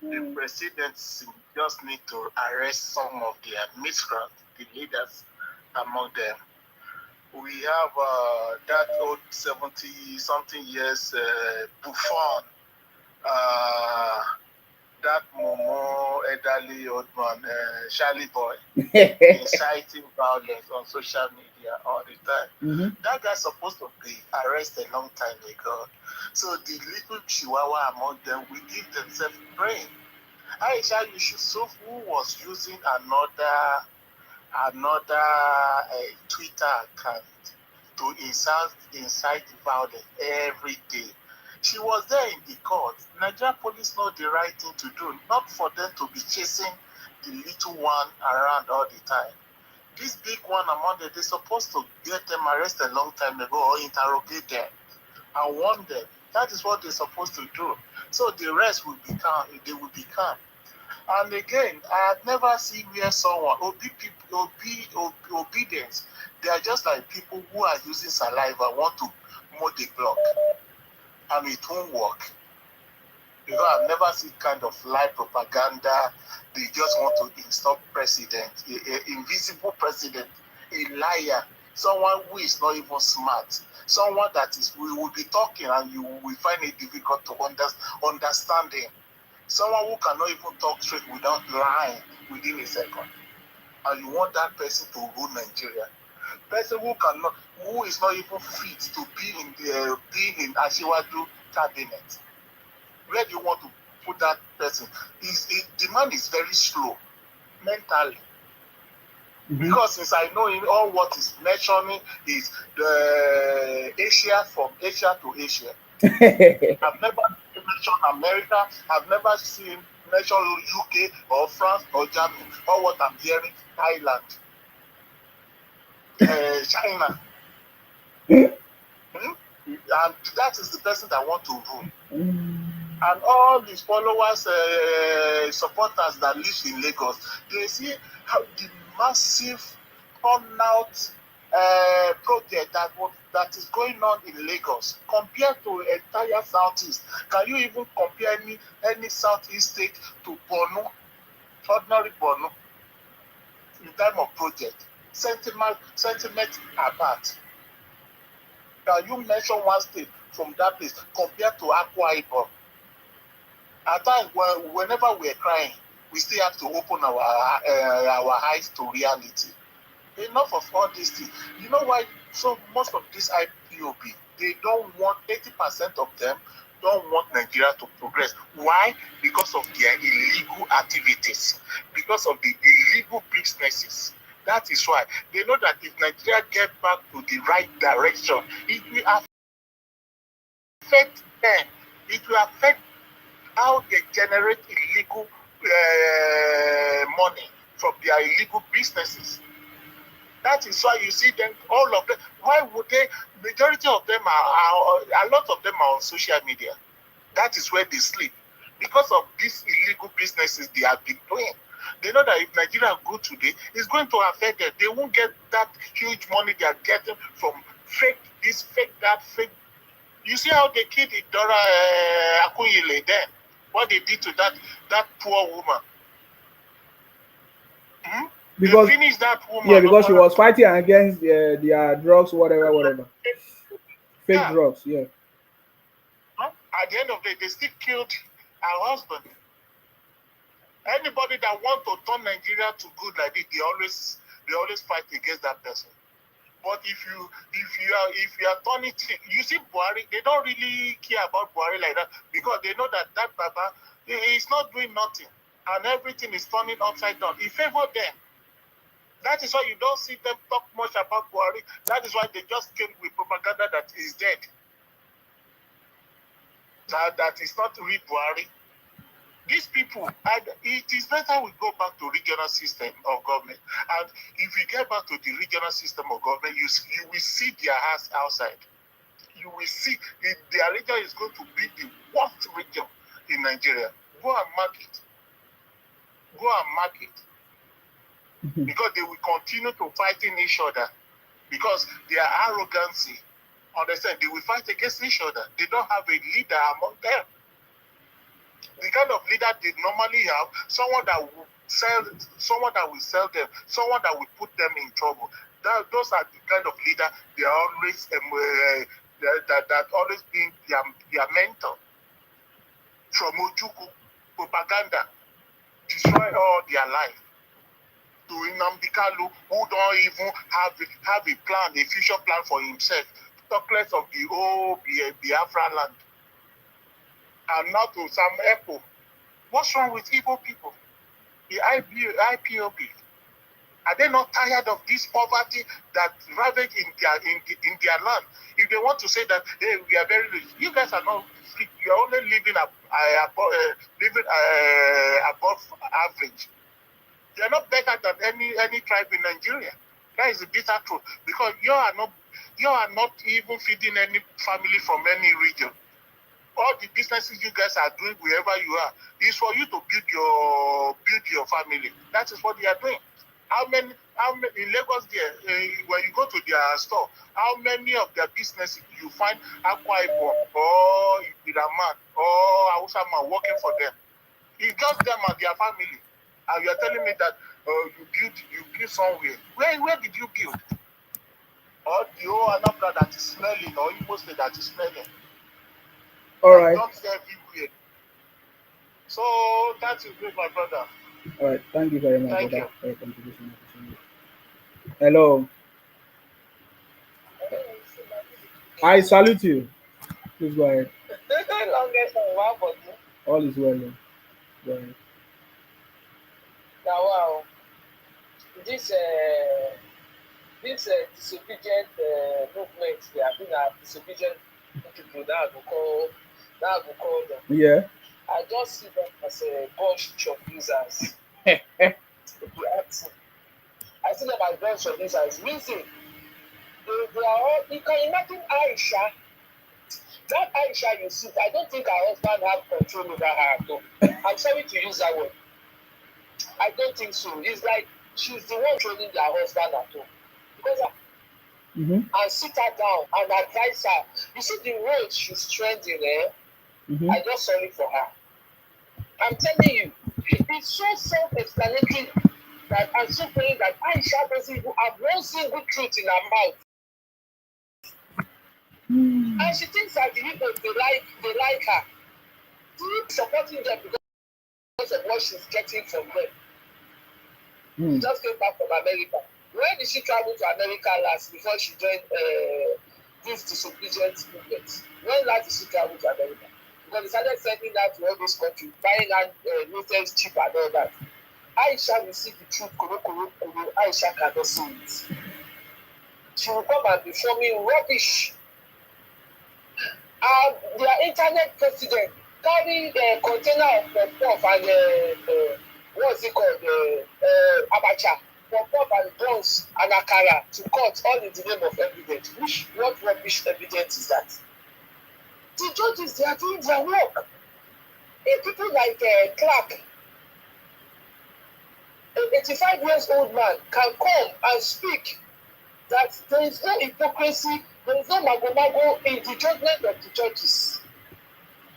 The presidency just need to arrest some of their miscreants, the leaders among them. We have that old 70-something years Buffon, that Momo elderly old man, Charlie Boy, inciting violence on social media all the time. Mm-hmm. That guy's supposed to be arrested a long time ago. So the little chihuahua among them will give themselves brain. Aisha Yusuf, who was using another Twitter account to incite violence every day. She was there in the court. Nigerian police know the right thing to do, not for them to be chasing the little one around all the time. This big one among them, they're supposed to get them arrested a long time ago or interrogate them and warn them. That is what they're supposed to do. So the rest will be calm. They will be calm. And again, I had never seen where someone obedience. They are just like people who are using saliva want to mow the block, and it won't work. Because I've never seen kind of lie propaganda. They just want to install president, a invisible president, a liar, someone who is not even smart, someone that is we will be talking and you will find it difficult to understand him. Someone who cannot even talk straight without lying within a second. And you want that person to rule Nigeria. Person who is not even fit to be in Asiwaju cabinet. Where do you want to put that person? The man is very slow mentally. Mm-hmm. Because since I know in all what is mentioning is the Asia from Asia to Asia. I've never mentioned America. I've never seen mentioned UK or France or Germany. Or what I'm hearing, Thailand, China. And that is the person that want to rule. And all these followers, supporters that live in Lagos, they see how the massive turnout project that is going on in Lagos compared to entire Southeast. Can you even compare any Southeast state to Borno, ordinary Borno, in time of project? Sentiment apart. Can you mention one state from that place compared to Akwa Ibom? At times, whenever we're crying, we still have to open our eyes to reality. Enough of all these things. You know why? So most of this IPOB, they don't want, 80% of them don't want Nigeria to progress. Why? Because of their illegal activities, because of the illegal businesses. That is why they know that if Nigeria get back to the right direction, it will affect them. It will affect how they generate illegal money from their illegal businesses. That is why you see them, all of them. Why would they? Majority of them a lot of them are on social media. That is where they sleep. Because of these illegal businesses they have been doing. They know that if Nigeria go today, it's going to affect them. They won't get that huge money they are getting from fake this, fake that, fake. You see how they killed Dora Akunyele then? What they did to that poor woman. Because they finished that woman. Yeah, because she was fighting against their drugs, whatever. Fake drugs, yeah. At the end of the day, they still killed her husband. Anybody that want to turn Nigeria to good like this, they always fight against that person. But if you are turning, you see Buhari, they don't really care about Buhari like that because they know that Baba is not doing nothing and everything is turning upside down. He favored them. That is why you don't see them talk much about Buhari. That is why they just came with propaganda that he's dead. That is not real Buhari. These people, it is better we go back to regional system of government. And if we get back to the regional system of government, you will see their ass outside. You will see their region is going to be the worst region in Nigeria. Go and mark it. Go and mark it. Because they will continue to fighting each other. Because their arrogancy, understand, they will fight against each other. They don't have a leader among them. The kind of leader they normally have, someone that will sell them, someone that will put them in trouble. Those are the kind of leader they are always that always being their mentor. From Ojukwu, propaganda, destroy all their life. To Nnamdi Kanu, who don't even have a plan, a future plan for himself. Talk less of the whole Biafra land. And now to Sam Ekpo. What's wrong with Igbo people? The IPOB. Are they not tired of this poverty that ravaged in their land? If they want to say that, hey, we are very rich, you guys are not rich. You are only living above average. You are not better than any tribe in Nigeria. That is the bitter truth. Because you are not even feeding any family from any region. all the businesses you guys are doing wherever you are is for you to build your family. That is what they are doing. How many in Lagos there, when you go to their store, how many of their businesses you find Akwa Ibom or Ibiraman or Hausa man working for them? It's just them and their family. And you are telling me that you build somewhere. Where did you build? Or the whole Anambra that is smelling, or Imo State that is smelling. All right. Jobs everywhere. So that is great, my brother. All right. Thank you very much Thank for you. that for your contribution. Hello. I salute you. Please go ahead. All is well. Go ahead. Now, wow, this disobedient movement, they have been a disobedient people that I go call them. Yeah. I just see them as a bunch of users. I see them as bunch of users. Reason, they are all, you can imagine Aisha. That Aisha you see, I don't think her husband have control over her at all. I'm sorry to use that word. I don't think so. It's like she's the one controlling their husband at all. Because and sit her down and advise her. You see the road she's trending there? I just sorry for her. I'm telling you, it's so self-explanatory that I'm so praying that Aisha doesn't even have one single truth in her mouth. And she thinks that the people they like her. She's supporting them because of what she's getting from them. She just came back from America. When did she travel to America last before she joined this disobedient movement? When last did she travel to America? Because they started sending her to all those countries, buying her latest cheap and all that. Aisha will see the truth, Aisha cannot see it. She will come and be forming rubbish. Their internet president carry the container of puff and what's it called? Abacha, puff and buns and akara to court all in the name of evidence. What rubbish evidence is that? The judges, they are doing their work. If people like Clark, an 85 years old man, can come and speak that there is no hypocrisy, there is no mago in the judgment of the judges.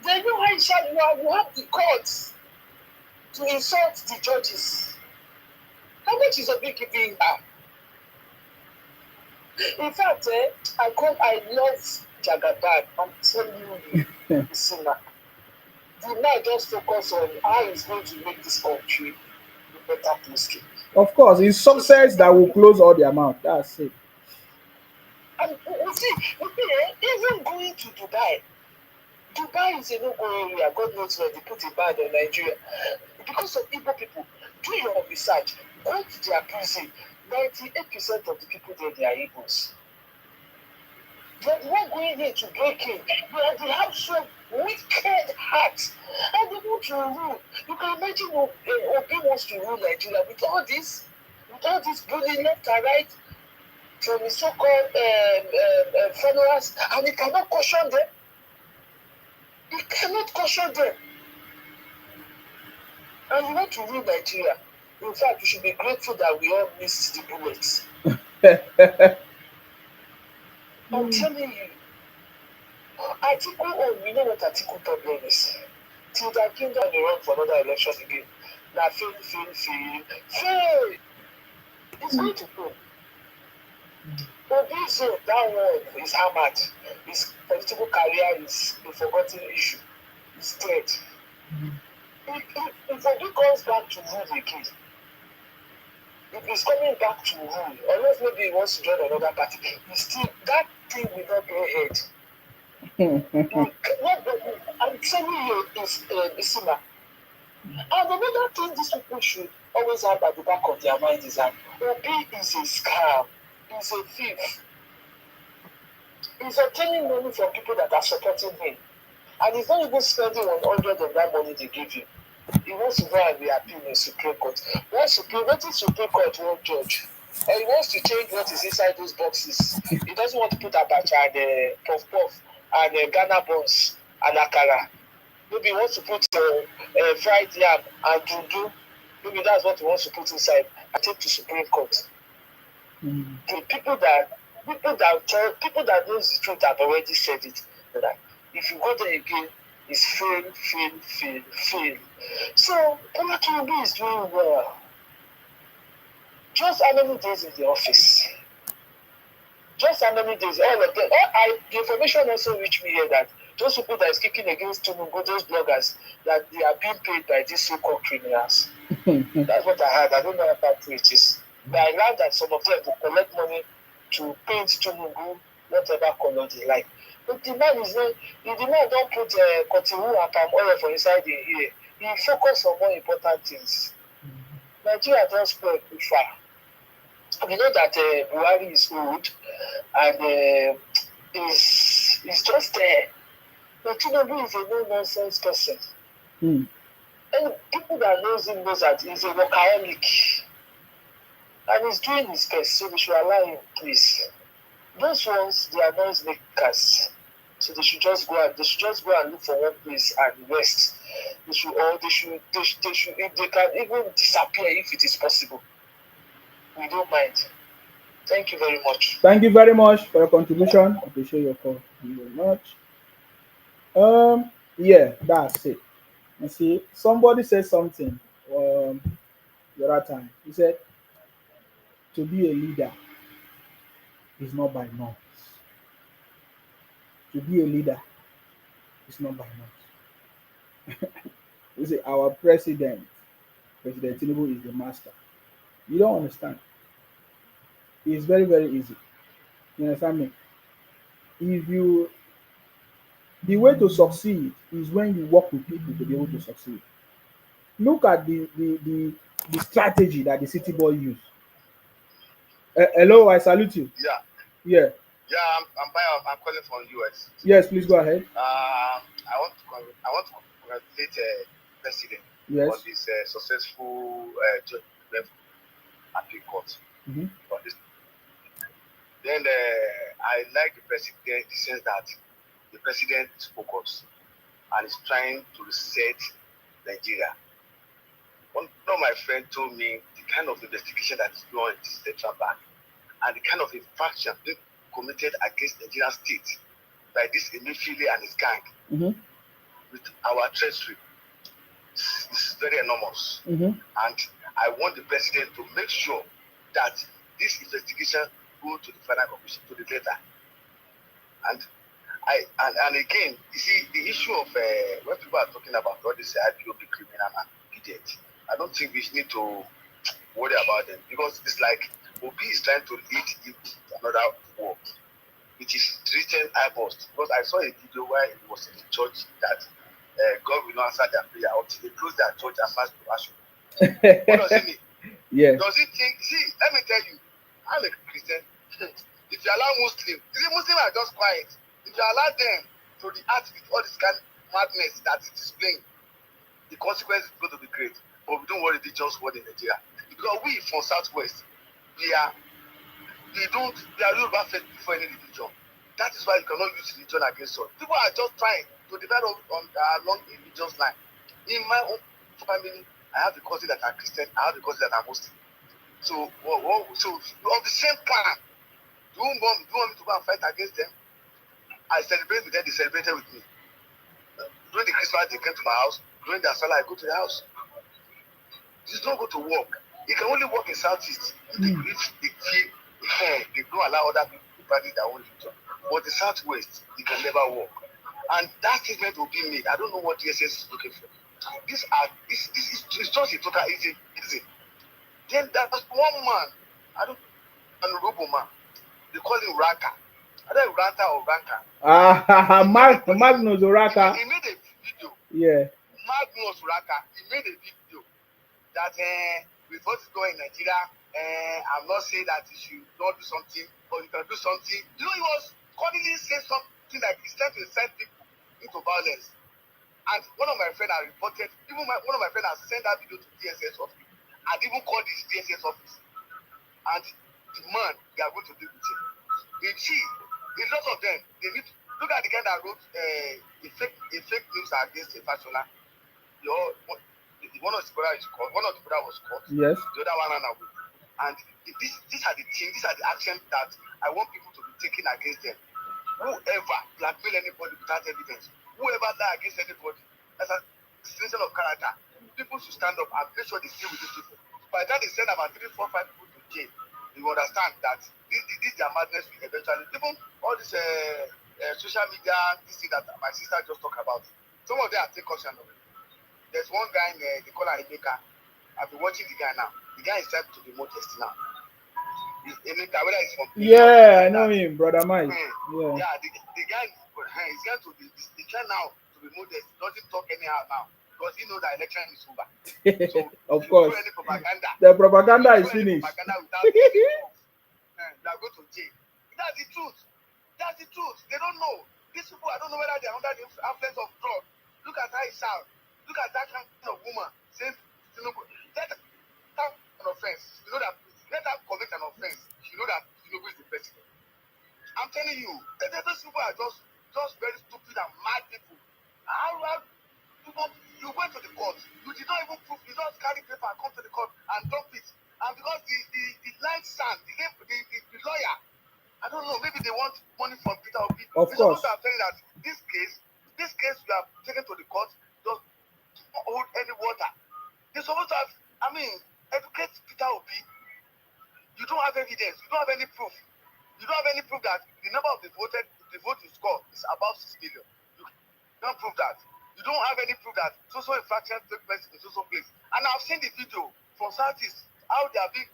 Then you have the courts to insult the judges. How much is a big giving her? In fact, I love Jagaban. I'm telling you, the man just focus on how he's going to make this country a better place to. Of course, it's success that will close all their mouth. That's it. And you see, even going to Dubai is a no-go area. God knows where they put a ban on Nigeria. Because of Igbo people, do your research. Go to their prison. 98% of the people there, they are Igbos. They are not going there to break in. They have some wicked hearts. And they want to rule. You can imagine Obi wants to rule Nigeria with all this bullying left and right from the so-called followers, and he cannot caution them. He cannot caution them. And you want to rule Nigeria. In fact, we should be grateful that we all missed the bullets. I'm telling you, you know what Atiku problem is? Till that came down the road for another election again. Now fail. It's going to go. Obiso, that one is hammered. His political career is a forgotten issue. It's dead. If Obi comes back to rule again, if he's coming back to rule, unless maybe he wants to join another party, that thing will not go ahead. I'm telling you, it's Isima. And another thing these people should always have at the back of their mind is that Obi is a scam. He's a thief. He's obtaining money from people that are supporting him. And he's not even spending 100 of that money they give him. He wants to go and be appeal in the Supreme Court. What Supreme Court won't judge. And he wants to change what is inside those boxes. He doesn't want to put abacha and puff and Ghana buns and akara. Maybe he wants to put fried yam and dundu. Maybe that's what he wants to put inside and take to Supreme Court. The people that knows the truth have already said it. That if you go there again, it's fail. So Bola Tinubu is doing well. Just how many days in the office? Just how many days? All of them. The information also reached me here that those people that is kicking against Tinubu, those bloggers, that they are being paid by these so-called criminals. That's what I heard. I don't know how true it is. But I learned that some of them will collect money to paint Tinubu whatever color they like. But the man is not. If the man don't put cotton wool and palm oil for inside the ear, he focus on more important things. Nigeria don't spread too far. We know that Buhari is old and is just there. But Tinubu is a no-nonsense person. And people that knows him knows that he's a workaholic. And he's doing his best, so we should allow him, please. Those ones, they are noise makers. So they should just go and look for one place and rest. They should if they can even disappear if it is possible. We don't mind. Thank you very much. Thank you very much for your contribution. I appreciate your call. Thank you very much. Yeah, that's it. You see, somebody said something the other time. He said, to be a leader is not by norms. To be a leader is not by norms. You see, our President Tinubu, is the master. You don't understand. It's very, very easy. You understand me? The way to succeed is when you work with people to be able to succeed. Look at the strategy that the city boy used. Hello, I salute you. Yeah, I'm calling from US. Yes, please go ahead. I want to congratulate President on this successful appeal court. Then I like the president in the sense that the president is focused and is trying to reset Nigeria. One of my friends told me the kind of investigation that is going on in the central bank and the kind of infraction being committed against Nigerian state by this Emefiele and his gang with our treasury is very enormous. And I want the president to make sure that this investigation go to the final conclusion, to the letter. And again, you see, the issue of when people are talking about all this IPOB criminal and idiot, I don't think we need to worry about them because it's like Obi is trying to lead another war, which is written eyeballs. Because I saw a video where it was in the church that God will not answer their prayer until they close their church and fast to worship. What does it mean? Yeah. Does it think? See, let me tell you, I'm a Christian. If you allow Muslims are just quiet. If you allow them to react with all this kind of madness that is displaying, the consequence is going to be great. But we don't worry, they just word in Nigeria. Because we from Southwest, we are Yoruba first before any religion. That is why you cannot use religion against us. People are just trying to develop on along the religious line. In my own family, I have a cousin that are Christian, I have a cousin that are Muslim. So on the same plan, do you want me to go and fight against them? I celebrate with them, they celebrated with me. During the Christmas, they came to my house. During their Salah, I go to the house. It's not going to work. It can only work in Southeast. If they feel they don't allow other people to practice their own religion. But the Southwest, it can never work. And that statement will be made. I don't know what DSS is looking for. This is just a total easy. Then there's one man, an honorable man. They call him Raka. I don't know Ranta or Ranka. Magnus Raka. He made a video. Yeah. Magnus Raka. He made a video that with what is going in Nigeria, I'm not saying that you should not do something, but you can do something. You know, he was commonly saying something like he's trying to incite people into violence. And one of my friends has reported, one of my friends has sent that video to DSS office and even called his DSS office. And the man, they are going to deal with him. You see, a lot of them, they need to Look at the guy that wrote a fake news against a Fashola. One of the brother is caught. One of the brother was caught. Yes. The other one ran away. And these are the things. These are the actions that I want people to be taking against them. Whoever blackmail anybody without evidence, whoever lie against anybody, as a distinction of character, people should stand up and make sure they deal with these people. By the time they send about 3, 4, 5 people to jail, you understand that this their madness will eventually. Even all this social media, this thing that my sister just talked about, some of them are take caution of it. There's one guy in they call Emeka. I've been watching the guy now. The guy is set to be modest now. Emeka, whether it's from I know him, brother Mike. Yeah, the guy is going to be the trend now to be modest. Doesn't talk anyhow now because he knows that election is over. So of course, any propaganda, the propaganda is finished. Propaganda without they are going to jail. That's the truth. That's the truth. They don't know. These people, I don't know whether they are under the influence of drugs. Look at how he sounds. Look at that kind of woman saying, let her have an offense. You know that, let her commit an offense. You know that Tinubu is the president. I'm telling you, those people are just very stupid and mad people. You went to the court. You did not even prove. You just carry paper and come to the court and dump it. And because the line stand, the lawyer, I don't know, maybe they want money from Peter Obi. Of course. I'm telling that this case you have taken to the court does not hold any water. They're supposed to have, educate Peter Obi. You don't have evidence. You don't have any proof. You don't have any proof that the number of the vote you score is above 6 million. You don't prove that. You don't have any proof that social infraction took place in social place. And I've seen the video from Southeast, how they have been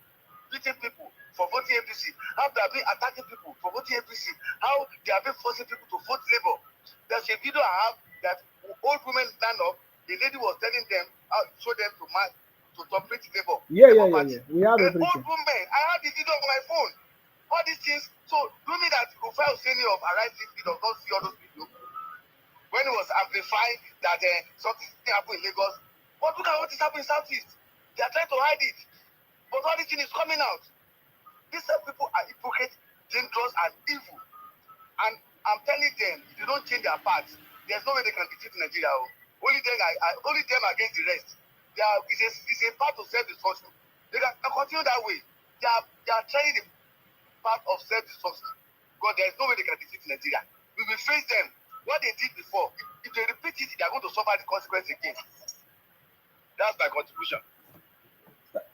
beating people for voting APC, how they have been attacking people for voting APC, how they have been forcing people to vote Labour. There's a video I have that old women stand up. The lady was telling them how to show them to complete Labour. Yeah. We have everything. Old women, I have the video on my phone. All these things. So do you mean that Rufai Hussaini of Arise TV does not see all those videos? When it was amplified that something happened in Lagos. But look at what is happening in Southeast. They are trying to hide it. But all this thing is coming out. These people are hypocrites, dangerous, and evil. And I'm telling them, if they don't change their paths, there's no way they can defeat Nigeria. Only them against the rest. It's a path of self-destruction. They can continue that way. They are trying the path of self-destruction. Because there's no way they can defeat Nigeria. We will face them. What they did before, if they repeat it, they are going to suffer the consequence again. That's my contribution.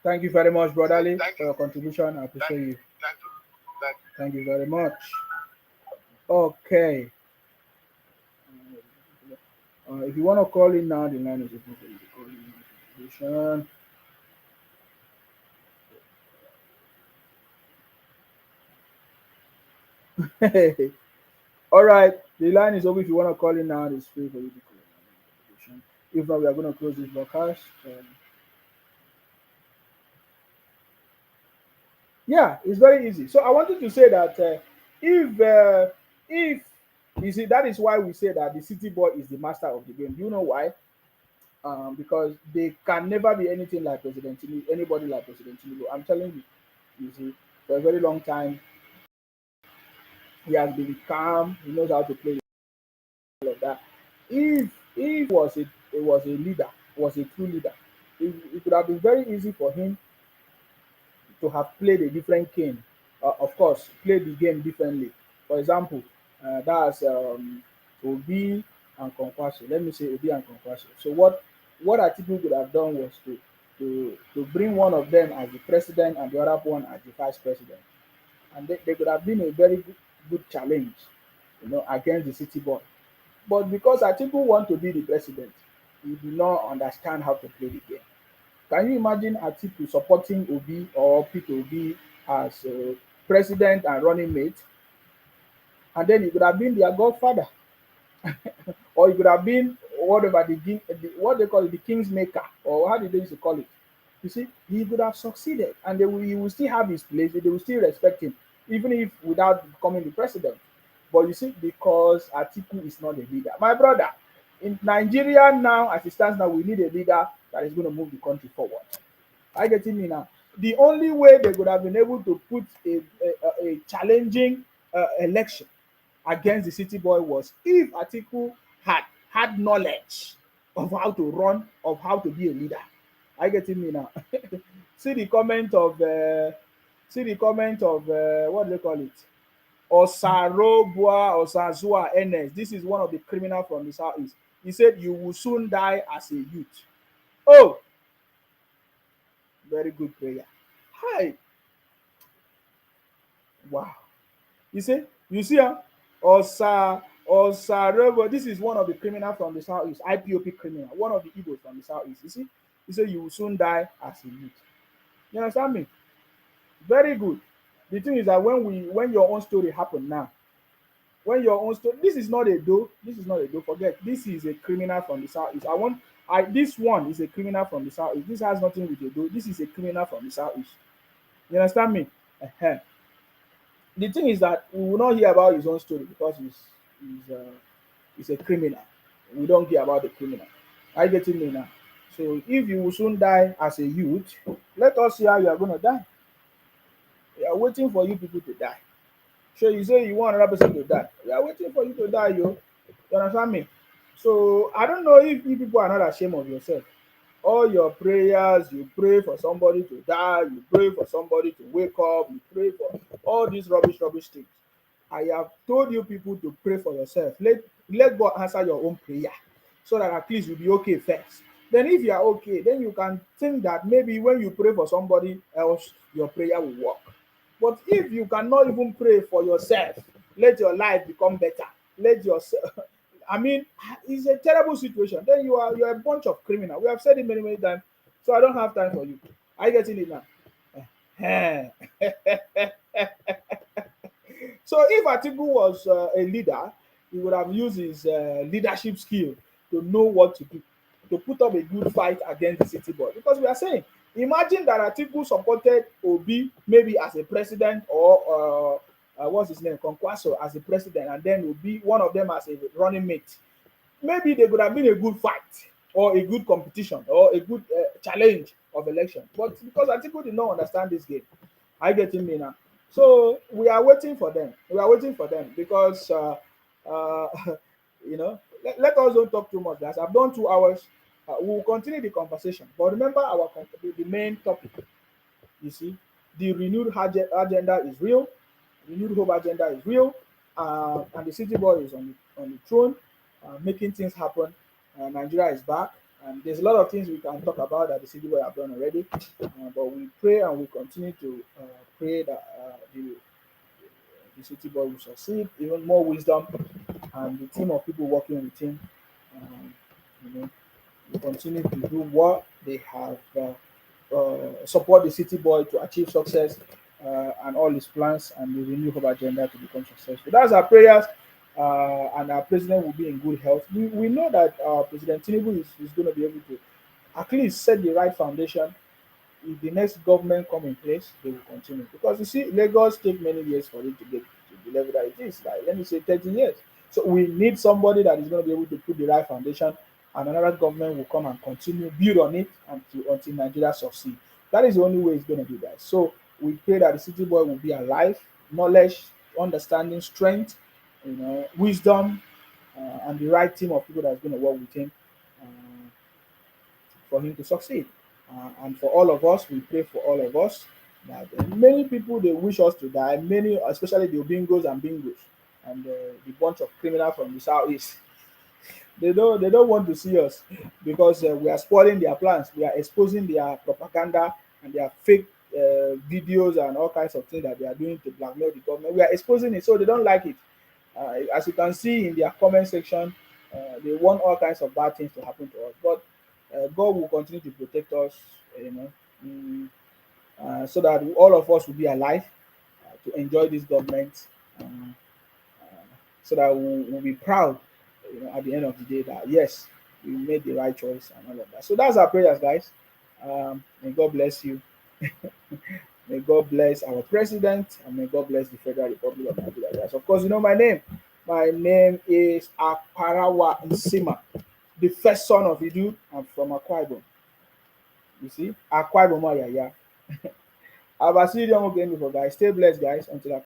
Thank you very much, Brother Ali, for your contribution. I appreciate you. Thank you very much. Okay. If you want to call in now, the line is open for you to call in. Contribution. All right, the line is open. If you want to call in now, it's free for you to call in. If not, we are going to close this broadcast. Yeah, it's very easy. So I wanted to say that if you see, that is why we say that the city boy is the master of the game. Do you know why? Because they can never be anything like President Tinubu, anybody like President Tinubu. I'm telling you, see, for a very long time, he has been calm. He knows how to play all of that. If it was a leader, was a true leader, it would have been very easy for him to have played a different game. Of course, played the game differently. For example, that's Obi and Kwankwaso. Let me say Obi and Kwankwaso. So what Atiku could have done was to bring one of them as the president and the other one as the vice president, and they could have been a very good challenge, against the city boy. But because Atiku want to be the president, he do not understand how to play the game. Can you imagine Atiku supporting Obi or Peter Obi as president and running mate? And then he could have been their godfather. Or he could have been whatever what they call it, the king's maker, or how did they used to call it? You see, he could have succeeded, and he will still have his place. They will still respect him, even if without becoming the president. But you see, because Atiku is not a leader, my brother, in Nigeria now, as it stands now, we need a leader that is going to move the country forward. I get me now. The only way they would have been able to put a challenging election against the city boy was if Atiku had knowledge of how to run, of how to be a leader. Are you getting me now? see the comment of what do they call it? Osarobua Osazua Enes. This is one of the criminals from the southeast. He said, "You will soon die as a youth." Oh, very good prayer. Hi. Wow. You see, Osarobua. This is one of the criminals from the southeast, IPOP criminal, one of the Igbos from the southeast. You see, he said, "You will soon die as a youth." You understand me? Very good. The thing is that when your own story happen now, when your own story, this is not a do, forget, this is a criminal from the southeast. This one is a criminal from the southeast. This has nothing with a do. This is a criminal from the southeast. You understand me? The thing is that we will not hear about his own story because he's a criminal. We don't hear about the criminal. Are you getting me now? So if you will soon die as a youth, let us see how you are going to die. We are waiting for you people to die. So you say you want another person to die. We are waiting for you to die, yo. You understand me? So I don't know if you people are not ashamed of yourself. All your prayers, you pray for somebody to die, you pray for somebody to wake up, you pray for all these rubbish things. I have told you people to pray for yourself. Let God answer your own prayer so that at least you'll be okay first. Then if you are okay, then you can think that maybe when you pray for somebody else, your prayer will work. But if you cannot even pray for yourself, let your life become better. Let yourself, I mean, it's a terrible situation. Then you're a bunch of criminals. We have said it many, many times. So I don't have time for you. Are you getting it now? So if Atiku was a leader, he would have used his leadership skill to know what to do, to put up a good fight against the city boy. Because we are saying, imagine that Atiku supported Obi maybe as a president or what's his name, Kwankwaso as a president, and then Obi, one of them as a running mate. Maybe they could have been a good fight or a good competition or a good challenge of election. But because Atiku did not understand this game, I get me now. So we are waiting for them. We are waiting for them because you know, let us don't talk too much, guys. I've done 2 hours. We will continue the conversation. But remember the main topic. You see, the renewed agenda is real. Renewed hope agenda is real. And the city boy is on the throne, making things happen. Nigeria is back. And there's a lot of things we can talk about that the city boy have done already. But we pray and we continue to pray that the city boy will succeed, even more wisdom, and the team of people working with him, you know, will continue to do what they have, support the city boy to achieve success and all his plans and the renewed hope agenda to become successful. That's our prayers, and our president will be in good health. We know that President Tinubu is going to be able to at least set the right foundation. If the next government come in place, they will continue. Because you see, Lagos take many years for it to get to the level that it is. Like, let me say 30 years. So we need somebody that is going to be able to put the right foundation, and another government will come and continue, build on it until Nigeria succeeds. That is the only way it's going to be that. So we pray that the city boy will be alive, knowledge, understanding, strength, you know, wisdom, and the right team of people that's going to work with him for him to succeed. And for all of us, we pray for all of us. That many people, they wish us to die. Many, especially the Obingos and Bingos, and the bunch of criminals from the southeast. They don't want to see us because we are spoiling their plans. We are exposing their propaganda and their fake videos and all kinds of things that they are doing to blackmail the government. We are exposing it, so they don't like it. As you can see in their comment section, they want all kinds of bad things to happen to us. But God will continue to protect us, you know, so that all of us will be alive to enjoy this government, so that we'll be proud, you know, at the end of the day that yes, we made the right choice and all of that. So that's our prayers, guys. May God bless you. May God bless our president, and may God bless the Federal Republic of Nigeria. Yes, of course, you know my name. My name is Akparawa Nsima, the first son of Idu. I'm from Akwa Ibom. You see, Akwa Ibom, yeah. I'll see you again before, guys. Stay blessed, guys. Until I